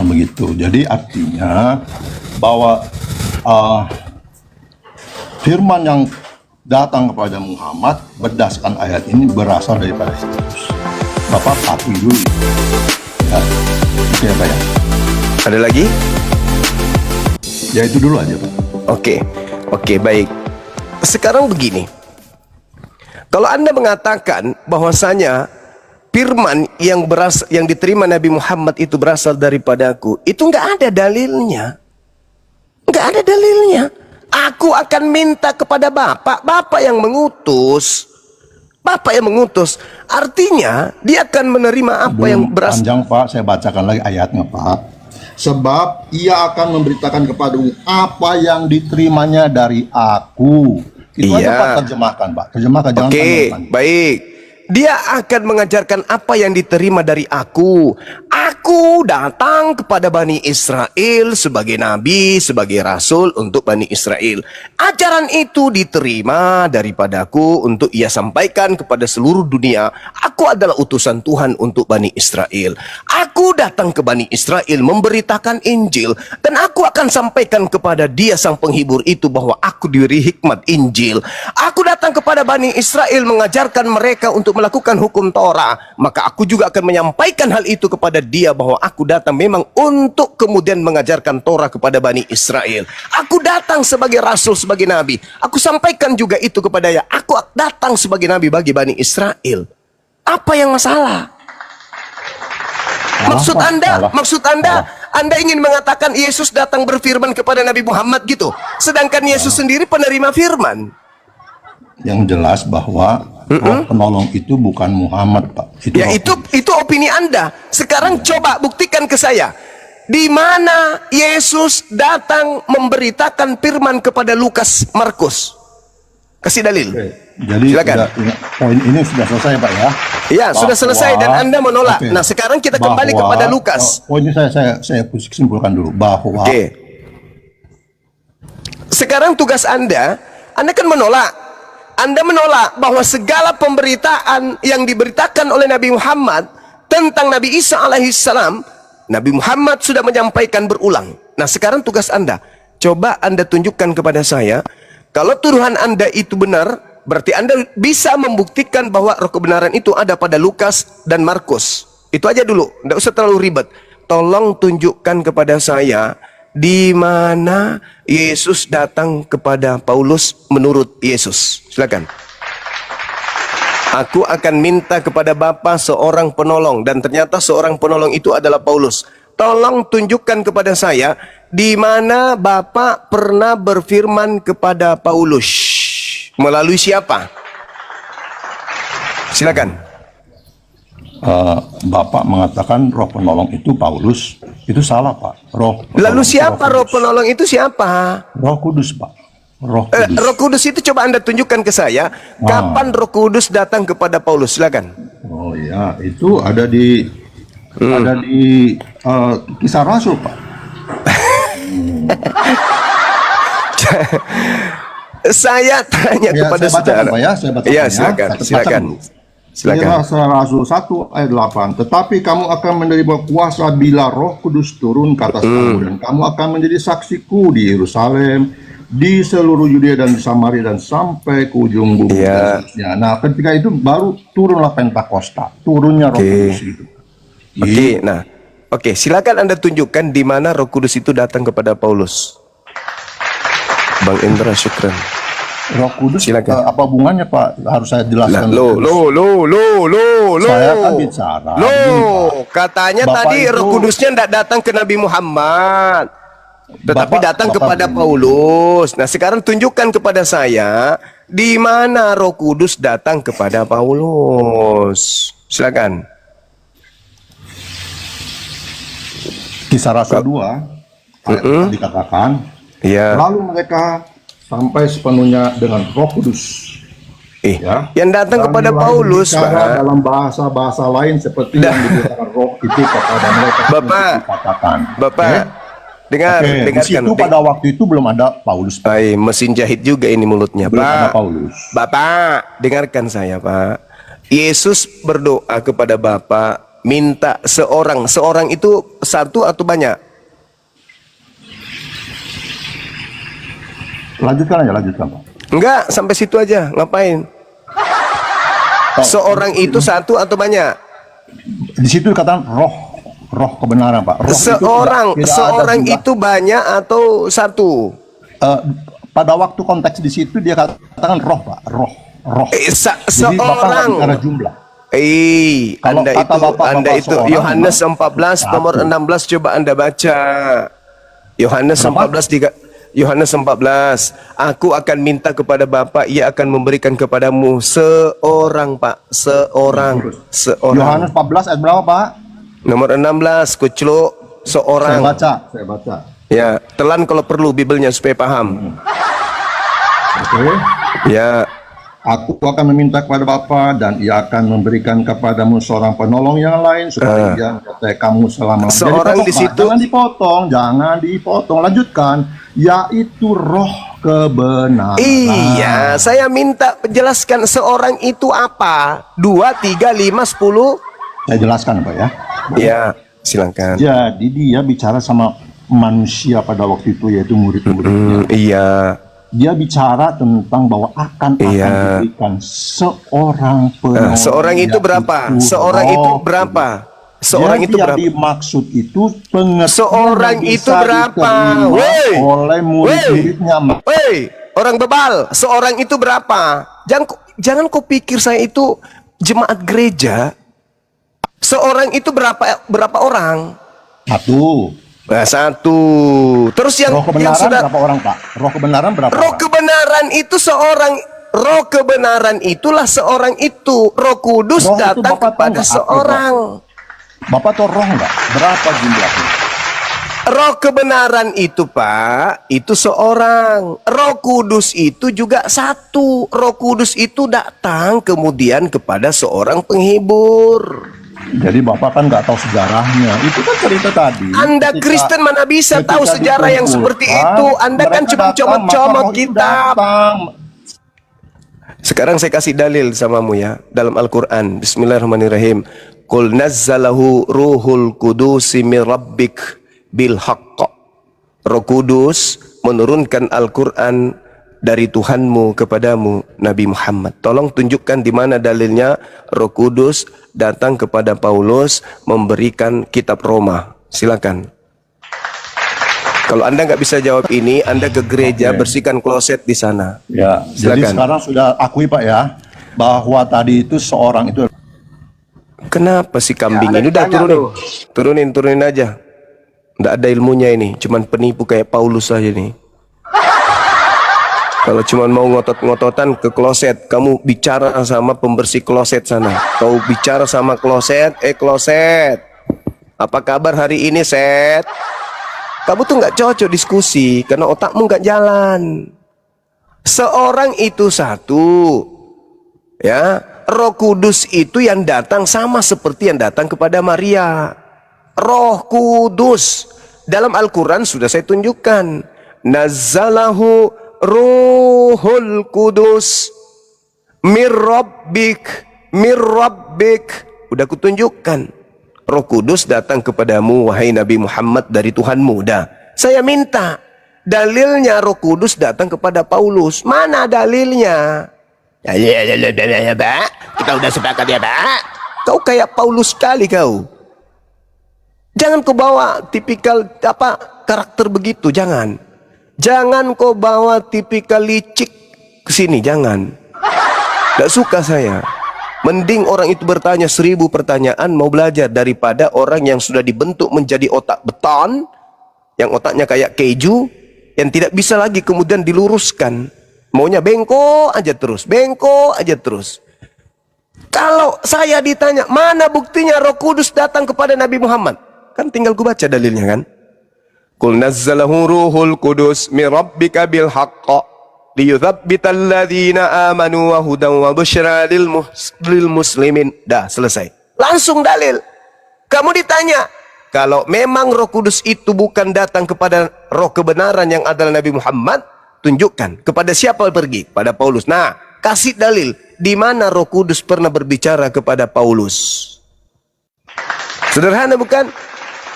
Begitu. Jadi artinya bahwa uh, firman yang datang kepada Muhammad berdasarkan ayat ini berasal daripada Yesus. Bapak akui dulu. Ya, oke Pak ya. Ada lagi? Ya itu dulu aja Pak. Oke, baik. Sekarang begini. Kalau Anda mengatakan bahwasanya firman yang diterima Nabi Muhammad itu berasal daripadaku, itu nggak ada dalilnya. Nggak ada dalilnya. Aku akan minta kepada Bapak yang mengutus. Bapak yang mengutus. Artinya dia akan menerima apa yang berasal. Panjang Pak, saya bacakan lagi ayatnya Pak. Sebab ia akan memberitakan kepadamu apa yang diterimanya dari aku. Itu aja Pak, terjemahkan Pak. Terjemahkan, jangan panjang. Baik. Dia akan mengajarkan apa yang diterima dari aku. Aku datang kepada Bani Israel sebagai nabi, sebagai rasul untuk Bani Israel. Ajaran itu diterima daripadaku untuk ia sampaikan kepada seluruh dunia. Aku adalah utusan Tuhan untuk Bani Israel. Aku datang ke Bani Israel memberitakan Injil. Dan aku akan sampaikan kepada dia sang penghibur itu bahwa aku diberi hikmat Injil. Aku datang kepada Bani Israel mengajarkan mereka untuk melakukan hukum Torah. Maka aku juga akan menyampaikan hal itu kepada dia bahwa aku datang memang untuk kemudian mengajarkan Torah kepada Bani Israel. Aku datang sebagai rasul, sebagai nabi. Aku sampaikan juga itu kepada dia. Aku datang sebagai nabi bagi Bani Israel. Apa yang masalah? Maksud Anda ingin mengatakan Yesus datang berfirman kepada Nabi Muhammad gitu. Sedangkan Yesus sendiri penerima firman. Yang jelas bahwa Roh penolong itu bukan Muhammad Pak. Itu opini Anda. Sekarang coba buktikan ke saya. Di mana Yesus datang memberitakan firman kepada Lukas, Markus? Kasih dalil. Jadi poin ini sudah selesai Pak ya. Ya, sudah selesai dan Anda menolak. Nah, sekarang kita kembali kepada Lukas. Poin ini saya simpulkan dulu bahwa sekarang tugas Anda kan menolak. Anda menolak bahwa segala pemberitaan yang diberitakan oleh Nabi Muhammad tentang Nabi Isa alaihissalam, Nabi Muhammad sudah menyampaikan berulang. Nah, sekarang tugas Anda, coba Anda tunjukkan kepada saya, kalau tuduhan Anda itu benar, berarti Anda bisa membuktikan bahwa roh kebenaran itu ada pada Lukas dan Markus. Itu aja dulu, tidak usah terlalu ribet. Tolong tunjukkan kepada saya di mana Yesus datang kepada Paulus menurut Yesus. Silakan. Aku akan minta kepada Bapa seorang penolong, dan ternyata seorang penolong itu adalah Paulus. Tolong tunjukkan kepada saya di mana Bapa pernah berfirman kepada Paulus. Melalui siapa? Silakan. Bapak mengatakan roh penolong itu Paulus. Itu salah Pak. Lalu siapa roh penolong itu siapa? Roh Kudus Pak. Roh Kudus itu coba Anda tunjukkan ke saya. Kapan Roh Kudus datang kepada Paulus? Silakan. Oh ya, itu ada di Kisah Rasul Pak. Saya tanya kepada saudara. Silakan. Kisah Rasul 1 ayat 8. Tetapi kamu akan menerima kuasa bila Roh Kudus turun ke atas kamu, dan kamu akan menjadi saksiku di Yerusalem, di seluruh Yudea dan Samaria, dan sampai ke ujung bumi. Nah, ketika itu baru turunlah Pentakosta, turunnya Roh Kudus itu. Silakan Anda tunjukkan di mana Roh Kudus itu datang kepada Paulus. Bang Indra, syukran. Roh Kudus, apa hubungannya Pak? Harus saya jelaskan. Saya kan bicara. Katanya Bapak tadi Roh Kudusnya tidak datang ke Nabi Muhammad, tetapi datang kepada Paulus. Nah, sekarang tunjukkan kepada saya di mana Roh Kudus datang kepada Paulus. Silakan. Kisah Rasul 2 ayat dikatakan, lalu mereka sampai sepenuhnya dengan Roh Kudus. Yang datang kepada Paulus, Pak, dalam bahasa lain seperti yang dikatakan Roh itu kepada mereka. Bapak, dengarkan. Di situ pada waktu itu belum ada Paulus. Mesin jahit juga ini mulutnya, belum Pak. ada Paulus. Bapak, dengarkan saya, Pak. Yesus berdoa kepada Bapa minta seorang itu satu atau banyak? Lanjutkan, Pak. Enggak, sampai situ aja. Ngapain? Seorang itu satu atau banyak? Di situ dikatakan roh kebenaran, Pak. Roh Seorang itu tidak ada jumlah. itu banyak atau satu? Pada waktu konteks di situ dia katakan roh, Pak. Roh. Jadi Bapak nggak Seorang. bicara jumlah. Kalau Anda kata Bapak itu seorang, Yohanes memang 14 nomor satu. 16 coba Anda baca. Yohanes Berapa? 14, aku akan minta kepada Bapa, ia akan memberikan kepadamu seorang, Pak, seorang. Yohanes 14 ayat berapa, Pak? Nomor 16, kucluk seorang. Saya baca. Ya, telan kalau perlu Bibelnya supaya paham. Oke. Ya, Aku akan meminta kepada Bapa dan ia akan memberikan kepadamu seorang penolong yang lain supaya dia menyertai kamu selama-lamanya. Seorang Jadi, di situ- jangan dipotong. Lanjutkan, yaitu roh kebenaran. iya, saya minta jelaskan seorang itu apa? 2, 3, 5, 10. Saya jelaskan, Pak ya. Ya, silakan. Jadi dia bicara sama manusia pada waktu itu, yaitu murid-muridnya. Iya. Dia bicara tentang bahwa akan Iya. diberikan seorang penolong. Seorang itu berapa? Seorang itu roh. berapa? Seorang Jadi itu yang berapa? dimaksud itu pengetahuan Seorang yang itu bisa berapa? diterima Woi! oleh murid-muridnya. Woi, orang bebal, seorang itu berapa? Jangan kau pikir saya itu jemaat gereja. Seorang itu berapa orang? Satu. Nah, satu. Terus yang Roh kebenaran sudah berapa orang, Pak? Roh kebenaran berapa roh orang? kebenaran itu seorang. Roh kebenaran itulah seorang itu. Roh Kudus Roh itu datang Bapak tahu kepada nggak apa seorang. Bapak tahu roh nggak? Berapa jumlahnya? Roh kebenaran itu, Pak, itu seorang. Roh Kudus itu juga satu. Roh Kudus itu datang kemudian kepada seorang penghibur. Jadi Bapak kan nggak tahu sejarahnya. Itu kan cerita tadi. Anda Kristen mana bisa tahu sejarah yang seperti itu? Anda kan cuma comot-comot kitab. Sekarang saya kasih dalil samamu ya dalam Al-Quran. Bismillahirrahmanirrahim. Qul nazzalahu ruhul kudusi min rabbik bil haqq. Roh Kudus menurunkan Al-Quran dari Tuhanmu kepadamu, Nabi Muhammad. Tolong tunjukkan di mana dalilnya Roh Kudus datang kepada Paulus memberikan kitab Roma. Silakan. Kalau Anda nggak bisa jawab ini, Anda ke gereja, bersihkan kloset di sana. Ya, jadi Silakan. sekarang sudah akui, Pak ya, bahwa tadi itu seorang itu. Kenapa si kambing ini udah turunin aja. Nggak ada ilmunya ini, cuman penipu kayak Paulus aja nih. Kalau cuma mau ngotot-ngototan ke kloset, kamu bicara sama pembersih kloset sana. Kau bicara sama kloset, kloset. Apa kabar hari ini, Set? Kamu tuh nggak cocok diskusi, karena otakmu nggak jalan. Seorang itu satu. Ya, Roh Kudus itu yang datang sama seperti yang datang kepada Maria. Roh Kudus. Dalam Al-Quran sudah saya tunjukkan. Nazzalahu Ruhul Kudus mir rabbik. Udah kutunjukkan. Roh Kudus datang kepadamu wahai Nabi Muhammad dari Tuhanmu. Dah. Saya minta dalilnya Roh Kudus datang kepada Paulus. Mana dalilnya? Ya, Pak. Kita udah sepakat ya, Pak. Kau kayak Paulus sekali kau. Jangan kau bawa tipikal karakter begitu, jangan. Jangan kau bawa tipikal licik ke sini, jangan. Gak suka saya. Mending orang itu bertanya 1000 pertanyaan mau belajar daripada orang yang sudah dibentuk menjadi otak beton, yang otaknya kayak keju, yang tidak bisa lagi kemudian diluruskan. Maunya bengkok aja terus. Kalau saya ditanya, mana buktinya Roh Kudus datang kepada Nabi Muhammad? Kan tinggal ku baca dalilnya kan. Qul nazzalahu ruhul kudus min rabbika bil haqq liyuthabbital ladzina amanu wa hudan wa busyra lil muslimin. Dah selesai. Langsung dalil. Kamu ditanya, kalau memang Roh Kudus itu bukan datang kepada roh kebenaran yang adalah Nabi Muhammad, tunjukkan kepada siapa pergi? Pada Paulus. Nah, kasih dalil di mana Roh Kudus pernah berbicara kepada Paulus. Sederhana bukan?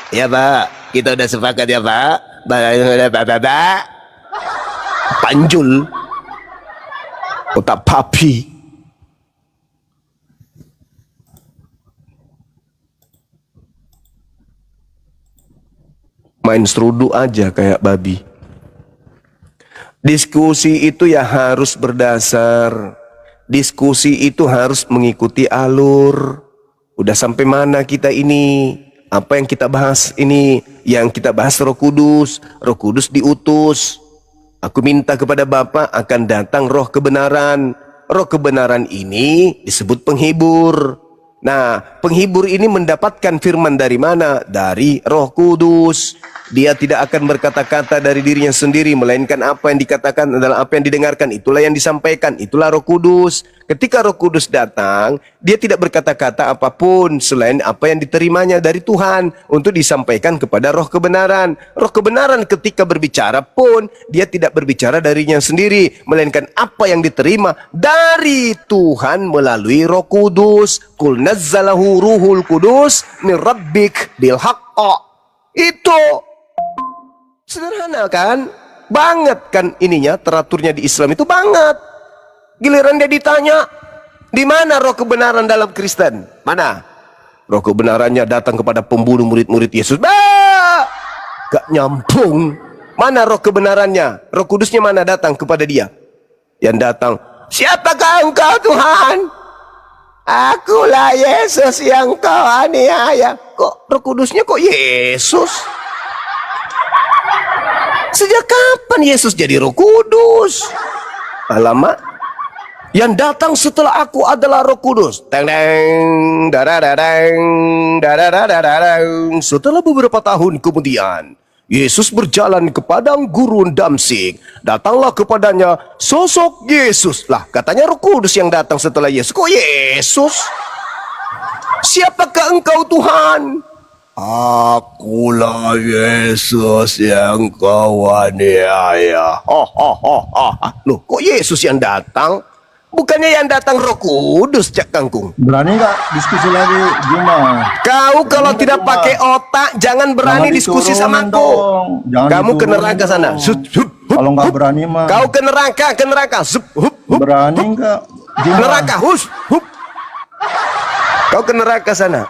Ya Pak, kita udah sepakat ya Pak. Panjul, otak papi. Main seruduk aja kayak babi. Diskusi itu ya harus berdasar. Diskusi itu harus mengikuti alur. Udah sampai mana kita ini? Apa yang kita bahas ini? Yang kita bahas Roh Kudus. Roh Kudus diutus. Aku minta kepada Bapa akan datang roh kebenaran. Roh kebenaran ini disebut penghibur. Nah, penghibur ini mendapatkan firman dari mana? Dari Roh Kudus. Dia tidak akan berkata-kata dari dirinya sendiri, melainkan apa yang dikatakan adalah apa yang didengarkan. Itulah yang disampaikan, itulah Roh Kudus. Ketika Roh Kudus datang, dia tidak berkata-kata apapun selain apa yang diterimanya dari Tuhan untuk disampaikan kepada roh kebenaran. Roh kebenaran ketika berbicara pun, dia tidak berbicara darinya sendiri, melainkan apa yang diterima dari Tuhan melalui Roh Kudus. Qul nazzalahu ruhul kudus min rabbik bil haqqa. Itu sederhana kan? Banget kan ininya, teraturnya di Islam itu banget. Giliran dia ditanya, di mana roh kebenaran dalam Kristen? Mana? Roh kebenarannya datang kepada pembunuh murid-murid Yesus. Gak nyambung. Mana roh kebenarannya? Roh Kudusnya mana datang kepada dia? Yang datang, siapakah engkau Tuhan? Akulah Yesus yang kau aniaya. Kok Roh Kudusnya kok Yesus? Sejak kapan Yesus jadi Roh Kudus? Alamak. Yang datang setelah aku adalah Roh Kudus. Teng-teng, dadadadeng, dadadadadeng. Setelah beberapa tahun kemudian, Yesus berjalan ke padang gurun Damsik. Datanglah kepadanya sosok Yesus. Lah, katanya Roh Kudus yang datang setelah Yesus. Kok Yesus? Siapakah engkau Tuhan? Akulah Yesus yang kau aniaya. Loh, kok Yesus yang datang? Bukannya yang datang Roh Kudus, Cak Kangkung. Berani nggak diskusi lagi, Juma? Kau kalau tidak pakai otak, jangan berani diskusi sama aku. Kamu ke neraka sana. Kalau nggak berani mah. Kau ke neraka, ke neraka. Berani nggak? Neraka, Kau ke neraka sana.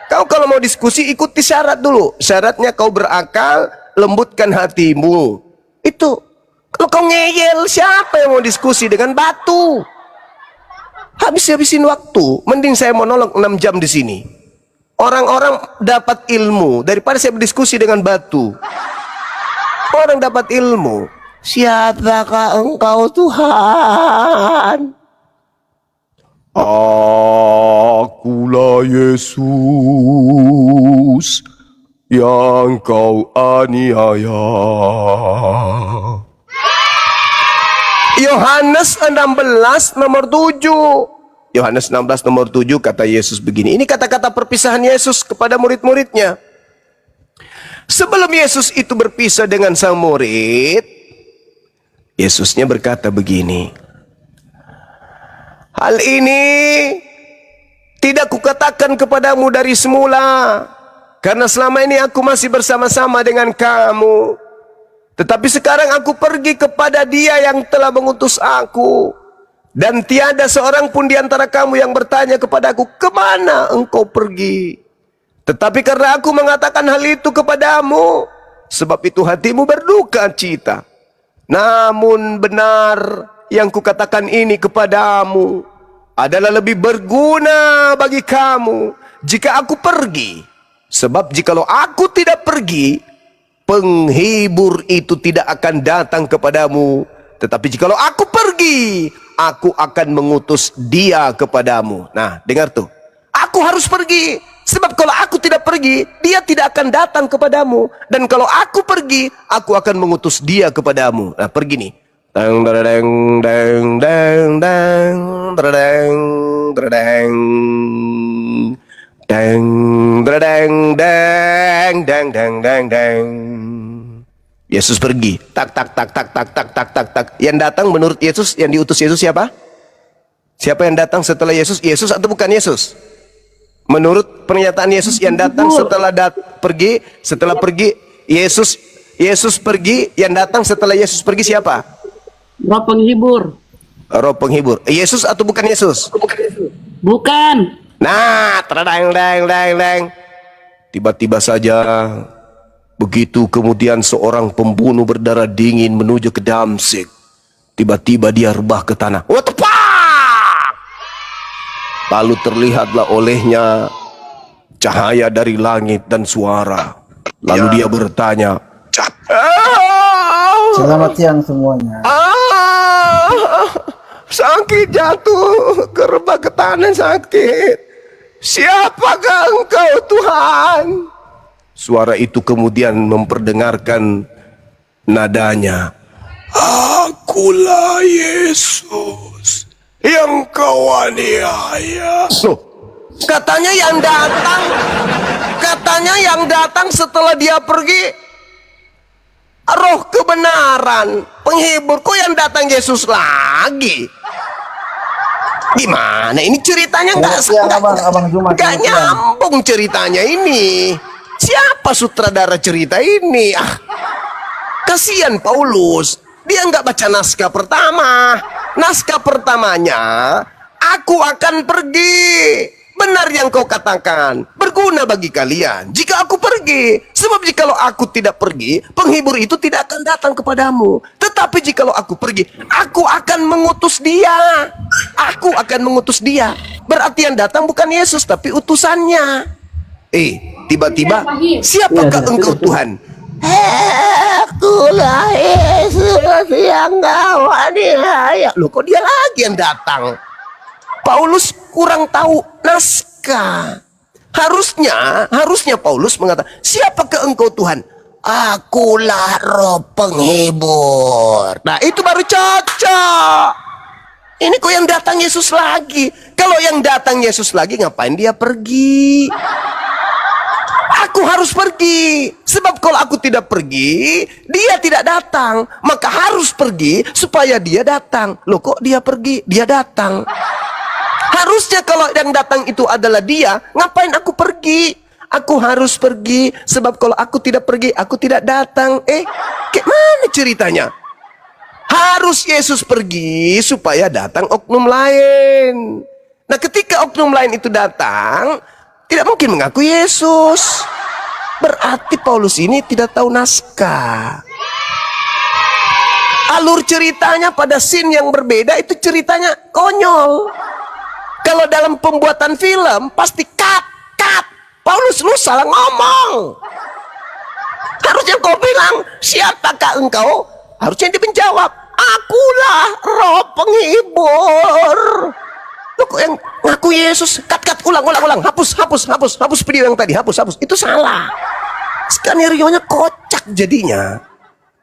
Kau kalau mau diskusi, ikuti syarat dulu. Syaratnya kau berakal, lembutkan hatimu. Itu. Kalau kau ngeyel, siapa yang mau diskusi dengan batu? Habisin waktu. Mending saya monolog 6 jam di sini. Orang-orang dapat ilmu daripada saya berdiskusi dengan batu. Orang dapat ilmu. Siapakah engkau Tuhan? Akulah Yesus yang kau aniaya. Yohanes 16 nomor 7. Yohanes 16 nomor 7 kata Yesus begini. Ini kata-kata perpisahan Yesus kepada murid-muridnya. Sebelum Yesus itu berpisah dengan sang murid, Yesusnya berkata begini. Hal ini tidak kukatakan kepadamu dari semula, karena selama ini aku masih bersama-sama dengan kamu. Tetapi sekarang aku pergi kepada Dia yang telah mengutus aku. Dan tiada seorang pun di antara kamu yang bertanya kepadaku, kemana engkau pergi? Tetapi karena aku mengatakan hal itu kepadamu, sebab itu hatimu berduka cita. Namun benar yang kukatakan ini kepadamu adalah lebih berguna bagi kamu jika aku pergi. Sebab jikalau aku tidak pergi, penghibur itu tidak akan datang kepadamu. Tetapi jikalau aku pergi, aku akan mengutus Dia kepadamu. Nah, dengar tuh. Aku harus pergi. Sebab kalau aku tidak pergi, Dia tidak akan datang kepadamu. Dan kalau aku pergi, aku akan mengutus Dia kepadamu. Nah, pergi nih. Dang dang dang dang dang dang dang dang dang dang dang dang dang dang. Yesus pergi. Tak tak tak tak tak tak tak tak tak. Yang datang menurut Yesus, yang diutus Yesus siapa? Siapa yang datang setelah Yesus? Yesus atau bukan Yesus? Menurut pernyataan Yesus yang datang setelah pergi Yesus pergi, yang datang setelah Yesus pergi siapa? Roh penghibur. Roh penghibur. Yesus atau bukan Yesus? Bukan. Nah, terdang dang dang dang. Tiba-tiba saja begitu kemudian seorang pembunuh berdarah dingin menuju ke Damsyik. Tiba-tiba dia rebah ke tanah. Tepak! Lalu terlihatlah olehnya cahaya dari langit dan suara. Lalu dia bertanya, Selamat siang semuanya. sakit jatuh, rebah ke tanah sakit. Siapakah engkau Tuhan? Suara itu kemudian memperdengarkan nadanya. Akulah Yesus yang kau aniaya. Loh, katanya yang datang setelah dia pergi roh kebenaran, penghibur. Kok yang datang Yesus lagi? Gimana ini ceritanya? Nggak nyambung ceritanya ini. Siapa sutradara cerita ini? Kasihan Paulus. Dia nggak baca naskah pertama. Naskah pertamanya, aku akan pergi. Benar yang kau katakan, berguna bagi kalian jika aku pergi. Sebab jikalau aku tidak pergi, penghibur itu tidak akan datang kepadamu. Tetapi jikalau aku pergi, aku akan mengutus dia. Aku akan mengutus dia. Berarti yang datang bukan Yesus, tapi utusannya. Tiba-tiba, siapakah engkau Tuhan? Akulah Yesus yang kau aniaya. Loh, kok dia lagi yang datang? Paulus kurang tahu naskah. Harusnya Paulus mengatakan, siapakah engkau Tuhan? Akulah roh penghibur. Nah, itu baru cocok. Ini kok yang datang Yesus lagi? Kalau yang datang Yesus lagi, ngapain dia pergi? Aku harus pergi. Sebab kalau aku tidak pergi, dia tidak datang. Maka harus pergi supaya dia datang. Loh, kok dia pergi? Dia datang. Harusnya kalau yang datang itu adalah dia, ngapain aku pergi? Aku harus pergi, sebab kalau aku tidak pergi, aku tidak datang. Kayak mana ceritanya? Harus Yesus pergi supaya datang oknum lain. Nah, ketika oknum lain itu datang, tidak mungkin mengaku Yesus. Berarti Paulus ini tidak tahu naskah. Alur ceritanya pada scene yang berbeda itu ceritanya konyol. Kalau dalam pembuatan film pasti cut. Paulus, lu salah ngomong. Harusnya kau bilang, siapakah engkau? Harusnya dia menjawab, akulah roh penghibur. Lu kok yang ngaku Yesus? Cut, ulang. Hapus video yang tadi, hapus. Itu salah. Skenario-nya kocak jadinya.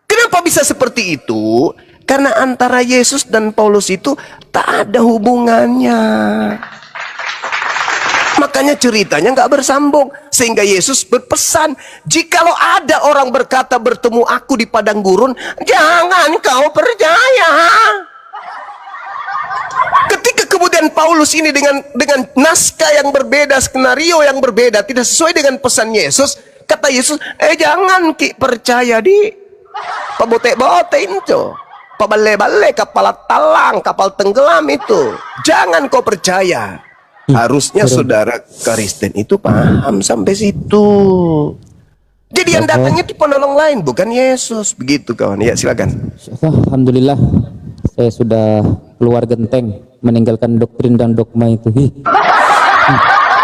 Kenapa bisa seperti itu? Karena antara Yesus dan Paulus itu tak ada hubungannya. Makanya ceritanya nggak bersambung. Sehingga Yesus berpesan, jikalau ada orang berkata bertemu aku di padang gurun, jangan kau percaya. Ketika kemudian Paulus ini dengan naskah yang berbeda, skenario yang berbeda, tidak sesuai dengan pesan Yesus, kata Yesus, jangan ki percaya di pabote-bote itu. Pabale-bale, kapal talang, kapal tenggelam itu. Jangan kau percaya. Harusnya saudara Kristen itu paham sampai situ. Jadi yang datangnya itu penolong lain, bukan Yesus. Begitu kawan. Ya, silakan. Alhamdulillah, saya sudah keluar genteng meninggalkan doktrin dan dogma itu.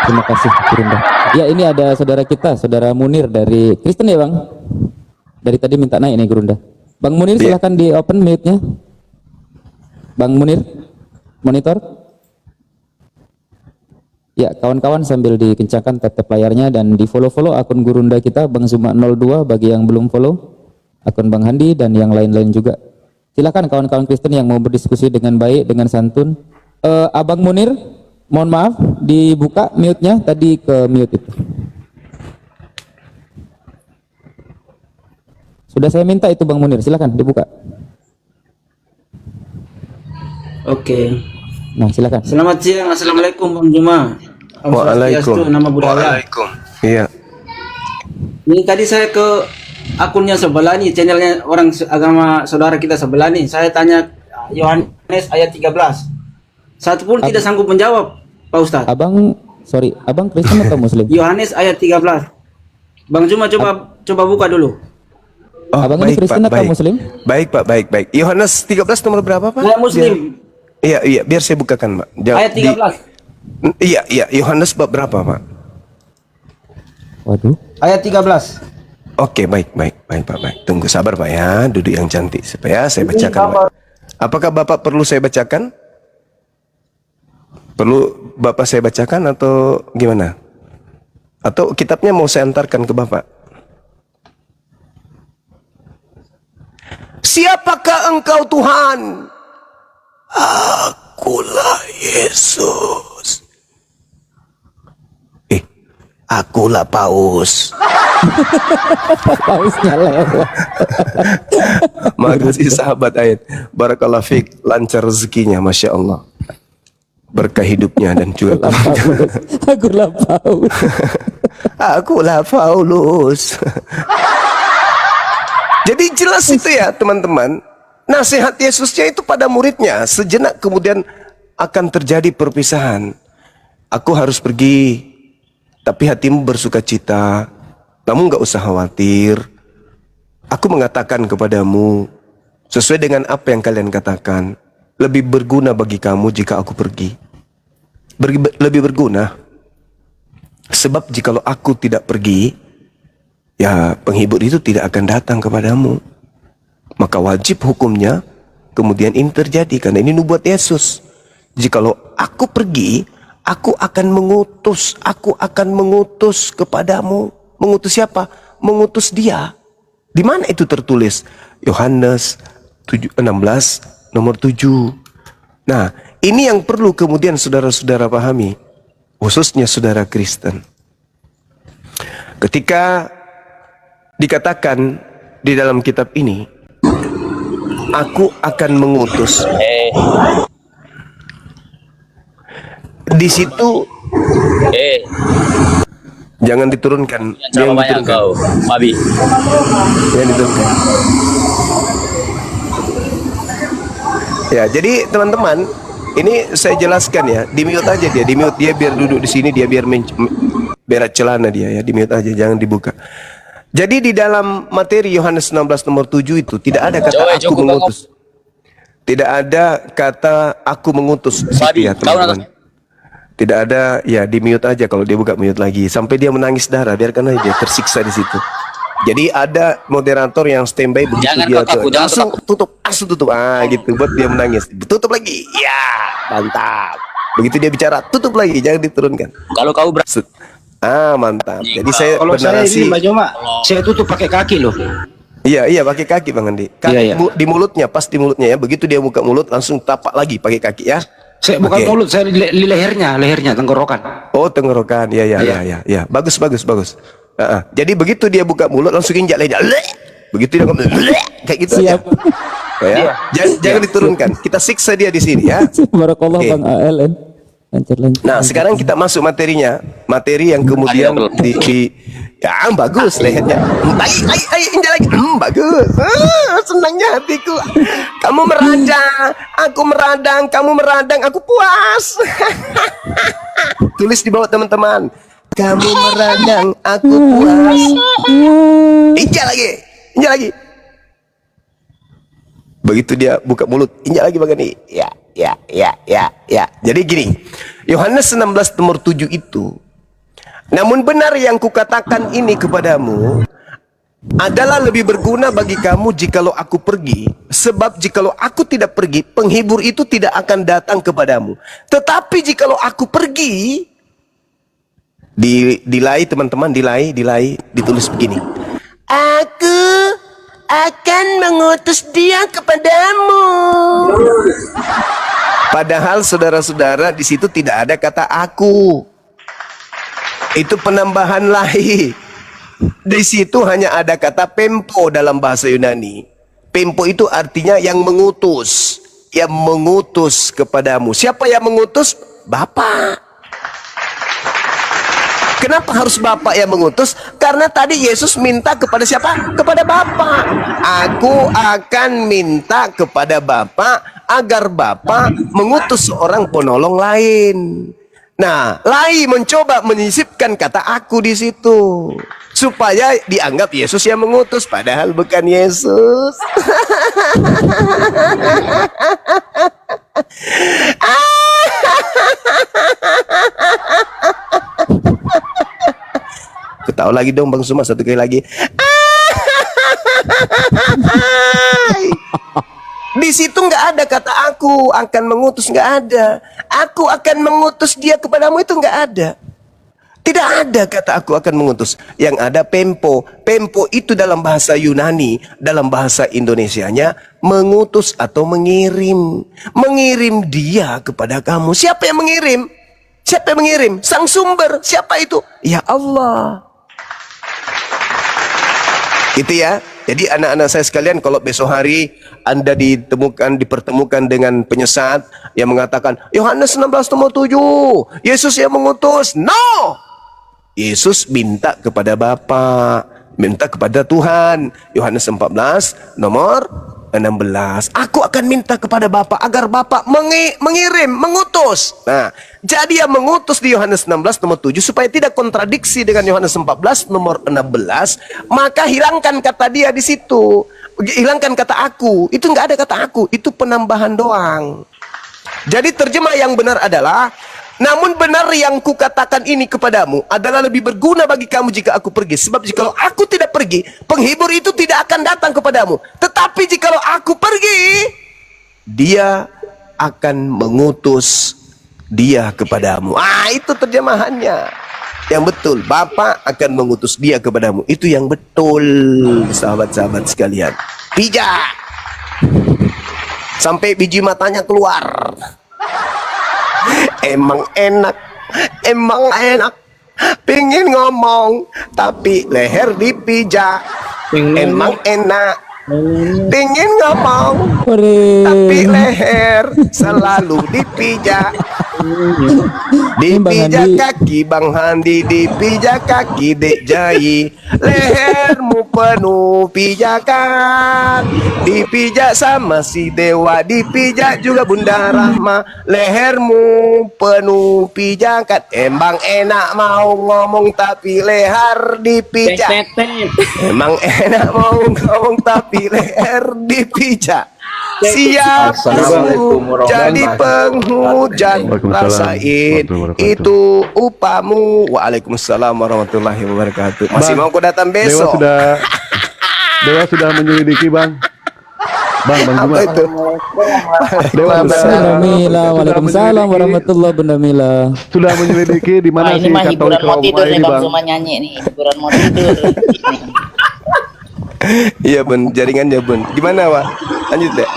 Terima kasih Gurunda. Ya, ini ada saudara kita, saudara Munir dari Kristen ya Bang. Dari tadi minta naik nih Gurunda. Bang Munir silahkan di open mute-nya. Bang Munir, monitor. Ya, kawan-kawan sambil dikencangkan tap layarnya dan di follow akun Gurunda kita Bang Zuma 02 bagi yang belum follow, akun Bang Handi dan yang lain-lain juga. Silakan kawan-kawan Kristen yang mau berdiskusi dengan baik, dengan santun. Abang Munir, mohon maaf dibuka mute-nya, tadi ke mute itu. Sudah saya minta itu Bang Munir, silakan dibuka. Oke. Nah, silakan. Selamat siang, assalamualaikum Bang Juma. Waalaikumsalam. Nama budaya. Waalaikum. Iya. Ini tadi saya ke akunnya sebelah nih, channelnya orang agama saudara kita sebelah nih. Saya tanya Yohanes ayat 13. Satu pun tidak sanggup menjawab, Pak Ustadz. Abang Kristen atau Muslim? Yohanes ayat 13. Bang Juma coba buka dulu. Oh, Abang ini Kristen atau Muslim? Baik Pak, baik. Yohanes 13 nomor berapa Pak? Saya Muslim. Iya, biar saya bukakan Pak. Ayat 13. Iya, Yohanes bab berapa Pak? Waduh. Ayat 13. Oke, baik Pak, baik. Tunggu sabar Pak ya, duduk yang cantik supaya saya bacakan Pak. Apakah Bapak perlu saya bacakan? Perlu Bapak saya bacakan atau gimana? Atau kitabnya mau saya antarkan ke Bapak? Siapakah engkau Tuhan? Akulah Yesus. Akulah Paus. Pausnya lewat. Makasih sahabat ayat. Barakallah fiik, lancar rezekinya, masya Allah. Berkah hidupnya dan juga Akulah Paus. Akulah Paulus. Jadi jelas itu ya teman-teman. Nasihat Yesusnya itu pada muridnya. Sejenak kemudian akan terjadi perpisahan. Aku harus pergi, tapi hatimu bersuka cita. Kamu gak usah khawatir. Aku mengatakan kepadamu sesuai dengan apa yang kalian katakan. Lebih berguna bagi kamu jika aku pergi. Lebih berguna. Sebab jikalau aku tidak pergi, ya penghibur itu tidak akan datang kepadamu. Maka wajib hukumnya kemudian ini terjadi, karena ini nubuat Yesus. Jikalau aku pergi, aku akan mengutus kepadamu. Mengutus siapa? Mengutus Dia. Di mana itu tertulis? Yohanes 16 nomor 7. Nah, ini yang perlu kemudian saudara-saudara pahami, khususnya saudara Kristen. Ketika dikatakan di dalam kitab ini, aku akan mengutus. Di situ jangan diturunkan. Jangan diturunkan. Kau, Babi. Jangan diturunkan. Ya, jadi teman-teman, ini saya jelaskan ya, di mute aja dia, di mute dia biar duduk di sini, dia biar berat celana dia ya, di mute aja, jangan dibuka. Jadi di dalam materi Yohanes 16 nomor 7 itu tidak ada kata aku mengutus. Tidak ada kata aku mengutus situ ya teman-teman. Tidak ada, ya di mute aja, kalau dia buka mute lagi sampai dia menangis darah, biarkan aja dia tersiksa di situ. Jadi ada moderator yang standby begitu Jangan dia kau takut, jangan langsung tutup gitu buat dia menangis. Tutup lagi. Ya, mantap. Begitu dia bicara, tutup lagi, jangan diturunkan. Kalau kau Mantap. Jadi saya Kalau saya bernarasi. ini Mbak Joma, saya tutup pakai kaki loh. Iya, pakai kaki Bang Andi. Kaki Iya. di mulutnya, pas di mulutnya ya. Begitu dia buka mulut langsung tapak lagi pakai kaki ya. Saya bukan Oke. mulut, saya di lehernya, tenggorokan. Oh, tenggorokan. Ya. Bagus. Jadi begitu dia buka mulut langsung injak lidah. Begitu dia ngomong kayak gitu Siap. aja. Ya. Jangan diturunkan. Kita siksa dia di sini ya. Barakallah Oke. Bang ALN. Lancar. Nah, sekarang kita masuk materinya. Materi yang kemudian ya bagus lehernya. Ayo injak lagi. Bagus. Senangnya hatiku. Kamu meradang, aku meradang, kamu meradang, aku puas. Tulis di bawah teman-teman. Kamu meradang, aku puas. Injak lagi. Begitu dia buka mulut, injak lagi Bang Andi. Ya. Jadi gini, Yohanes 16 nomor 7 itu, namun benar yang kukatakan ini kepadamu adalah lebih berguna bagi kamu jikalau aku pergi. Sebab jikalau aku tidak pergi, penghibur itu tidak akan datang kepadamu. Tetapi jikalau aku pergi, dilai teman-teman, dilai, ditulis begini. Aku akan mengutus Dia kepadamu. Padahal saudara-saudara di situ tidak ada kata aku. Itu penambahan lahi. Di situ hanya ada kata pempo dalam bahasa Yunani. Pempo itu artinya yang mengutus, kepadamu. Siapa yang mengutus? Bapa. Kenapa harus Bapa yang mengutus? Karena tadi Yesus minta kepada siapa? Kepada Bapa. Aku akan minta kepada Bapa agar Bapa mengutus seorang penolong lain. Nah, Lai mencoba menyisipkan kata aku di situ supaya dianggap Yesus yang mengutus, padahal bukan Yesus. Aku tahu lagi dong Bang Suma, satu kali lagi. Di situ nggak ada kata aku akan mengutus, nggak ada. Aku akan mengutus dia kepadamu, itu nggak ada. Tidak ada kata aku akan mengutus. Yang ada pempo. Pempo itu dalam bahasa Yunani, dalam bahasa Indonesianya mengutus atau mengirim. Mengirim dia kepada kamu. Siapa yang mengirim? Siapa yang mengirim? Sang sumber. Siapa itu? Ya Allah. Gitu ya. Jadi anak-anak saya sekalian, kalau besok hari Anda dipertemukan dengan penyesat yang mengatakan Yohanes 16 nomor 7, Yesus yang mengutus. No! Yesus minta kepada Bapa, minta kepada Tuhan. Yohanes 14 nomor 16. Aku akan minta kepada Bapa agar Bapa mengirim, mengutus. Nah, jadi yang mengutus di Yohanes 16 nomor 7 supaya tidak kontradiksi dengan Yohanes 14 nomor 16, maka hilangkan kata dia di situ. Hilangkan kata aku. Itu nggak ada kata aku, itu penambahan doang. Jadi terjemah yang benar adalah, namun benar yang kukatakan ini kepadamu adalah lebih berguna bagi kamu jika aku pergi. Sebab jikalau aku tidak pergi, penghibur itu tidak akan datang kepadamu. Tetapi jikalau aku pergi, dia akan mengutus dia kepadamu. Itu terjemahannya yang betul. Bapa akan mengutus dia kepadamu. Itu yang betul, sahabat-sahabat sekalian. Pijak sampai biji matanya keluar. Emang enak, emang enak. Pingin ngomong, tapi leher dipijak. Emang enak. Pingin ngomong, tapi leher selalu dipijak. Dipijak kaki Bang Handi, dipijak kaki Dek Jai. Lehermu penuh pijakan, dipijak sama si Dewa, dipijak juga Bunda Rahma. Lehermu penuh pijakan. Emang enak mau ngomong tapi leher dipijak. Emang enak mau ngomong tapi leher dipijak. Siap jadi penghujat, rasain itu upamu. Waalaikumsalam warahmatullahi wabarakatuh. Masih mau aku datang besok? Dewa sudah menyelidiki Bang. Bang Apa Juma. itu? Dewa Waalaikumsalam warahmatullahi wabarakatuh. sudah menyelidiki di mana ini sih mah hiburan Katolik mau Roma tidur nih ini Bang Bang. Zuma nyanyi nih, hiburan mau tidur. Iya Bun, jaringannya Bun. Gimana Wak? Lanjut deh.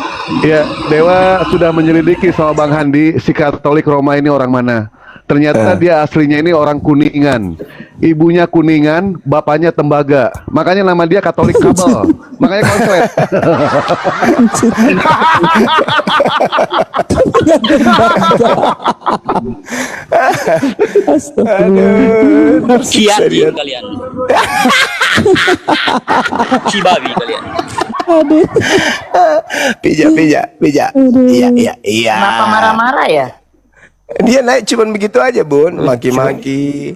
Ya, Dewa sudah menyelidiki sama Bang Handi si Katolik Roma ini orang mana. Ternyata dia aslinya ini orang Kuningan. Ibunya Kuningan, bapaknya Tembaga. Makanya nama dia Katolik Kabel. Makanya konslet. Aduh, Kiati kalian. Cibabi kalian. Pijak. Iya. Kenapa marah-marah ya? Dia naik cuman begitu aja Bun, maki-maki.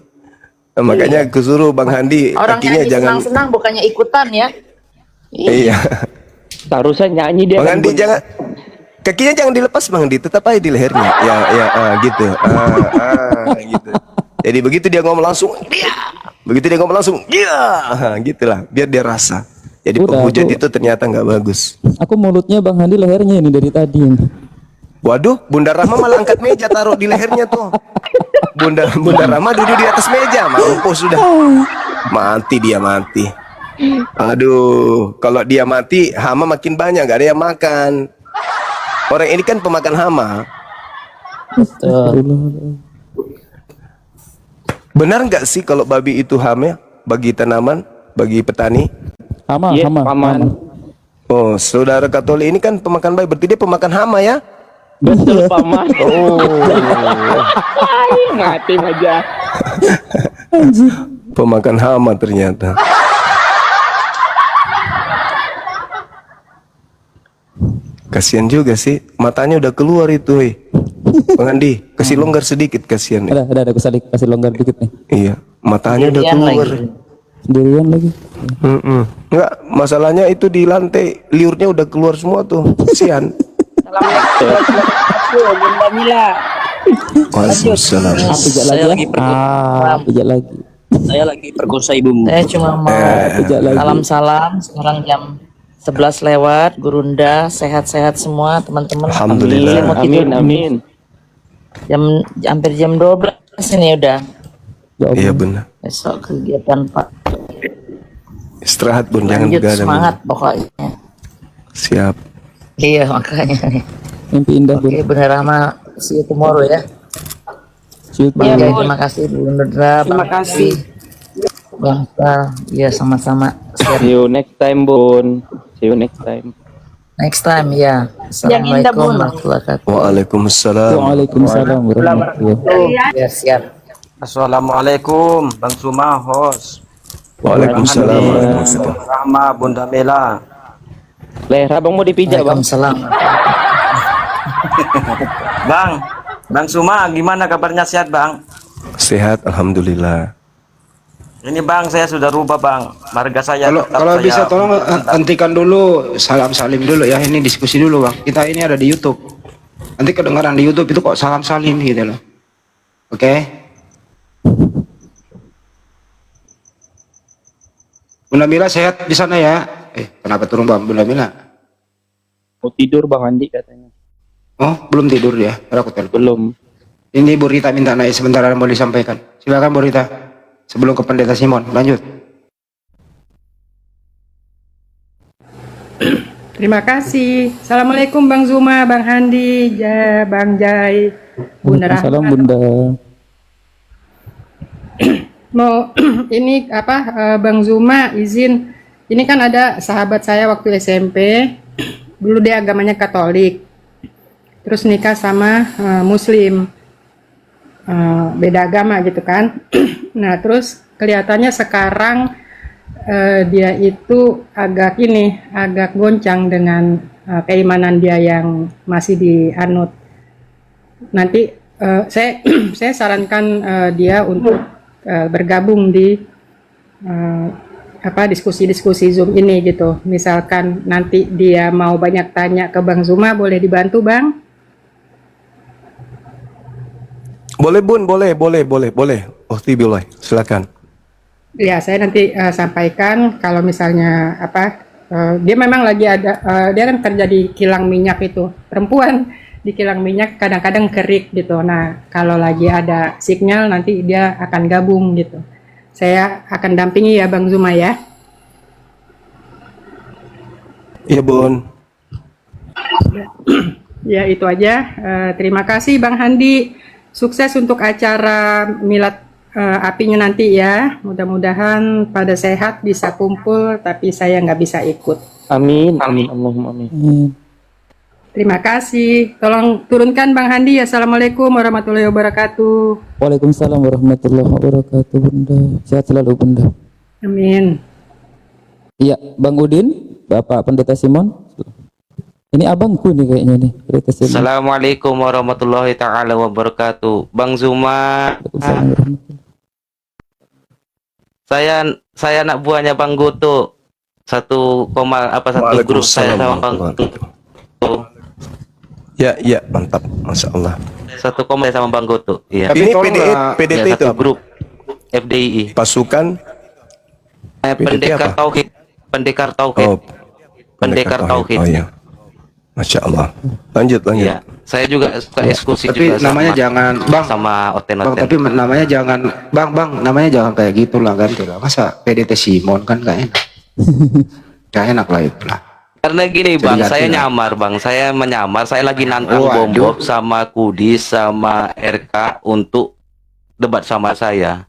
Nah, makanya aku suruh Bang Handi Orang kakinya nyanyi jangan. senang-senang bukannya ikutan ya. Iya. Seharusnya nyanyi dia Bang kan, Handi Bun. jangan, kakinya jangan dilepas Bang Handi, tetap aja di lehernya. Gitu. Gitu. Jadi begitu dia ngomong langsung, iya. Begitu dia ngomong langsung, iya. Gitulah, biar dia rasa. Jadi penghujat itu ternyata nggak bagus. Aku mulutnya Bang Handi, lehernya ini dari tadi. Waduh, Bunda Rahma malah angkat meja taruh di lehernya tuh. Bunda Rahma duduk di atas meja, mampus sudah. Mati dia mati. Aduh, kalau dia mati, hama makin banyak, gak ada yang makan. Orang ini kan pemakan hama. Benar nggak sih kalau babi itu hama bagi tanaman, bagi petani? Hama, Iya, hama, paman. hama. Oh, saudara Katolik ini kan pemakan babi, berarti dia pemakan hama ya? Betul paman. Oh. Mati aja. Pemakan hama ternyata. Kasihan juga sih, matanya udah keluar itu, weh. Bang Andi, kasih longgar sedikit, kasihan nih. Ada kasih longgar dikit nih. Iya, matanya udah Sendirian keluar. lagi. Sendirian lagi. Enggak, masalahnya itu di lantai liurnya udah keluar semua tuh. Kasihan. Assalamualaikum Bunda Mila. Waalaikumsalam. Pijak Saya lagi. lagi Pijak lagi. Saya lagi perkosa ibumu. Saya cuma mau Pijak lagi. salam-salam sekarang jam 11 lewat. Gurunda sehat-sehat semua teman-teman. Alhamdulillah. Saya mau tidur. Amin. Hampir jam 12 ini udah. Ya Allah. Iya benar. Besok kegiatan Pak. Istirahat Bun, jangan Lanjut begadang. semangat pokoknya. Siap. Iya makanya nih. Mimpi indah, Bun. Oke Bunda Rahma, see you tomorrow ya. Shoot, Bang Bun. Jai, terima kasih Bunda Rahma. Terima kasih. Bang Sal, iya sama-sama. Siap. See you next time, Bun. See you next time. Next time ya. Assalamualaikum warahmatullahi wabarakatuh. Waalaikumsalam. Waalaikumsalam warahmatullahi wabarakatuh. Ya siap. Assalamualaikum Bang Suma host. Waalaikumsalam. Waalaikumsalam. Rahma Bunda Mela. Leher abang mau dipijak, Bang. Waalaikumsalam. Bang Suma gimana kabarnya, sehat Bang? Sehat, alhamdulillah. Ini Bang, saya sudah rubah Bang. Marga saya Kalau tetap kalau saya bisa tolong hentikan dulu salam salim dulu ya, ini diskusi dulu Bang. Kita ini ada di YouTube. Nanti kedengaran di YouTube itu kok salam salim gitu loh. Oke. Bunda Mila sehat di sana ya? Kenapa turun Bang Bunda Mila? Mau tidur Bang Andi katanya. Oh, belum tidur ya? Aku telepon. Belum. Ini Bu Rita minta naik sebentar, mau disampaikan. Silakan Bu Rita. Sebelum ke Pendeta Simon, lanjut. Terima kasih. Assalamualaikum Bang Zuma, Bang Handi, Bang Jai, Bunda Waalaikumsalam, Rahma. Bunda. Mau ini apa Bang Zuma izin. Ini kan ada sahabat saya waktu SMP. Dulu dia agamanya Katolik. Terus nikah sama Muslim. Beda agama gitu kan. Nah, terus kelihatannya sekarang dia itu agak goncang dengan keimanan dia yang masih dianut. Nanti saya sarankan dia untuk bergabung di diskusi-diskusi Zoom ini gitu. Misalkan nanti dia mau banyak tanya ke Bang Zuma, boleh dibantu Bang? Boleh Bun, boleh. Boleh. Silakan. Ya, saya nanti sampaikan kalau misalnya dia memang lagi ada dia kan kerja di kilang minyak itu. Perempuan di kilang minyak kadang-kadang kerik gitu. Nah, kalau lagi ada sinyal nanti dia akan gabung gitu. Saya akan dampingi ya Bang Zuma ya. Iya Bun. Ya, itu aja. Terima kasih Bang Handi. Sukses untuk acara milad apinya nanti ya. Mudah-mudahan pada sehat bisa kumpul, tapi saya nggak bisa ikut. Amin. Allahumma amin. Terima kasih. Tolong turunkan Bang Handi. Assalamualaikum warahmatullahi wabarakatuh. Waalaikumsalam warahmatullahi wabarakatuh, Bunda. Sehat selalu, Bunda. Amin. Iya, Bang Udin, Bapak Pendeta Simon. Ini abangku nih kayaknya nih, Pendeta Simon. Assalamualaikum warahmatullahi taala wabarakatuh. Bang Zuma. Waalaikumsalam warahmatullahi. Saya anak buahnya Bang Goto. Satu grup saya sama Bang Goto. Ya, mantap. Masya Allah. Satu koma sama Bang Goto. Iya. Ini tolong PDT Ya, itu satu apa? grup FDI. Pasukan Pendekar apa? Tauhid. Pendekar Tauhid. Pendekar Tauhid. Oh iya. Masya Allah. Lanjut. Iya. Saya juga suka diskusi Tapi juga namanya jangan Bang. sama Bang, Oten-Oten. tapi namanya jangan namanya jangan kayak gitulah kan, masa PDT Simon kan gak enak. Gak enak lah itu lah. Karena gini Jadi Bang, ganti saya lah. nyamar Bang, saya menyamar, saya lagi nantang Waduh. Bombok sama Kudis sama RK untuk debat sama saya.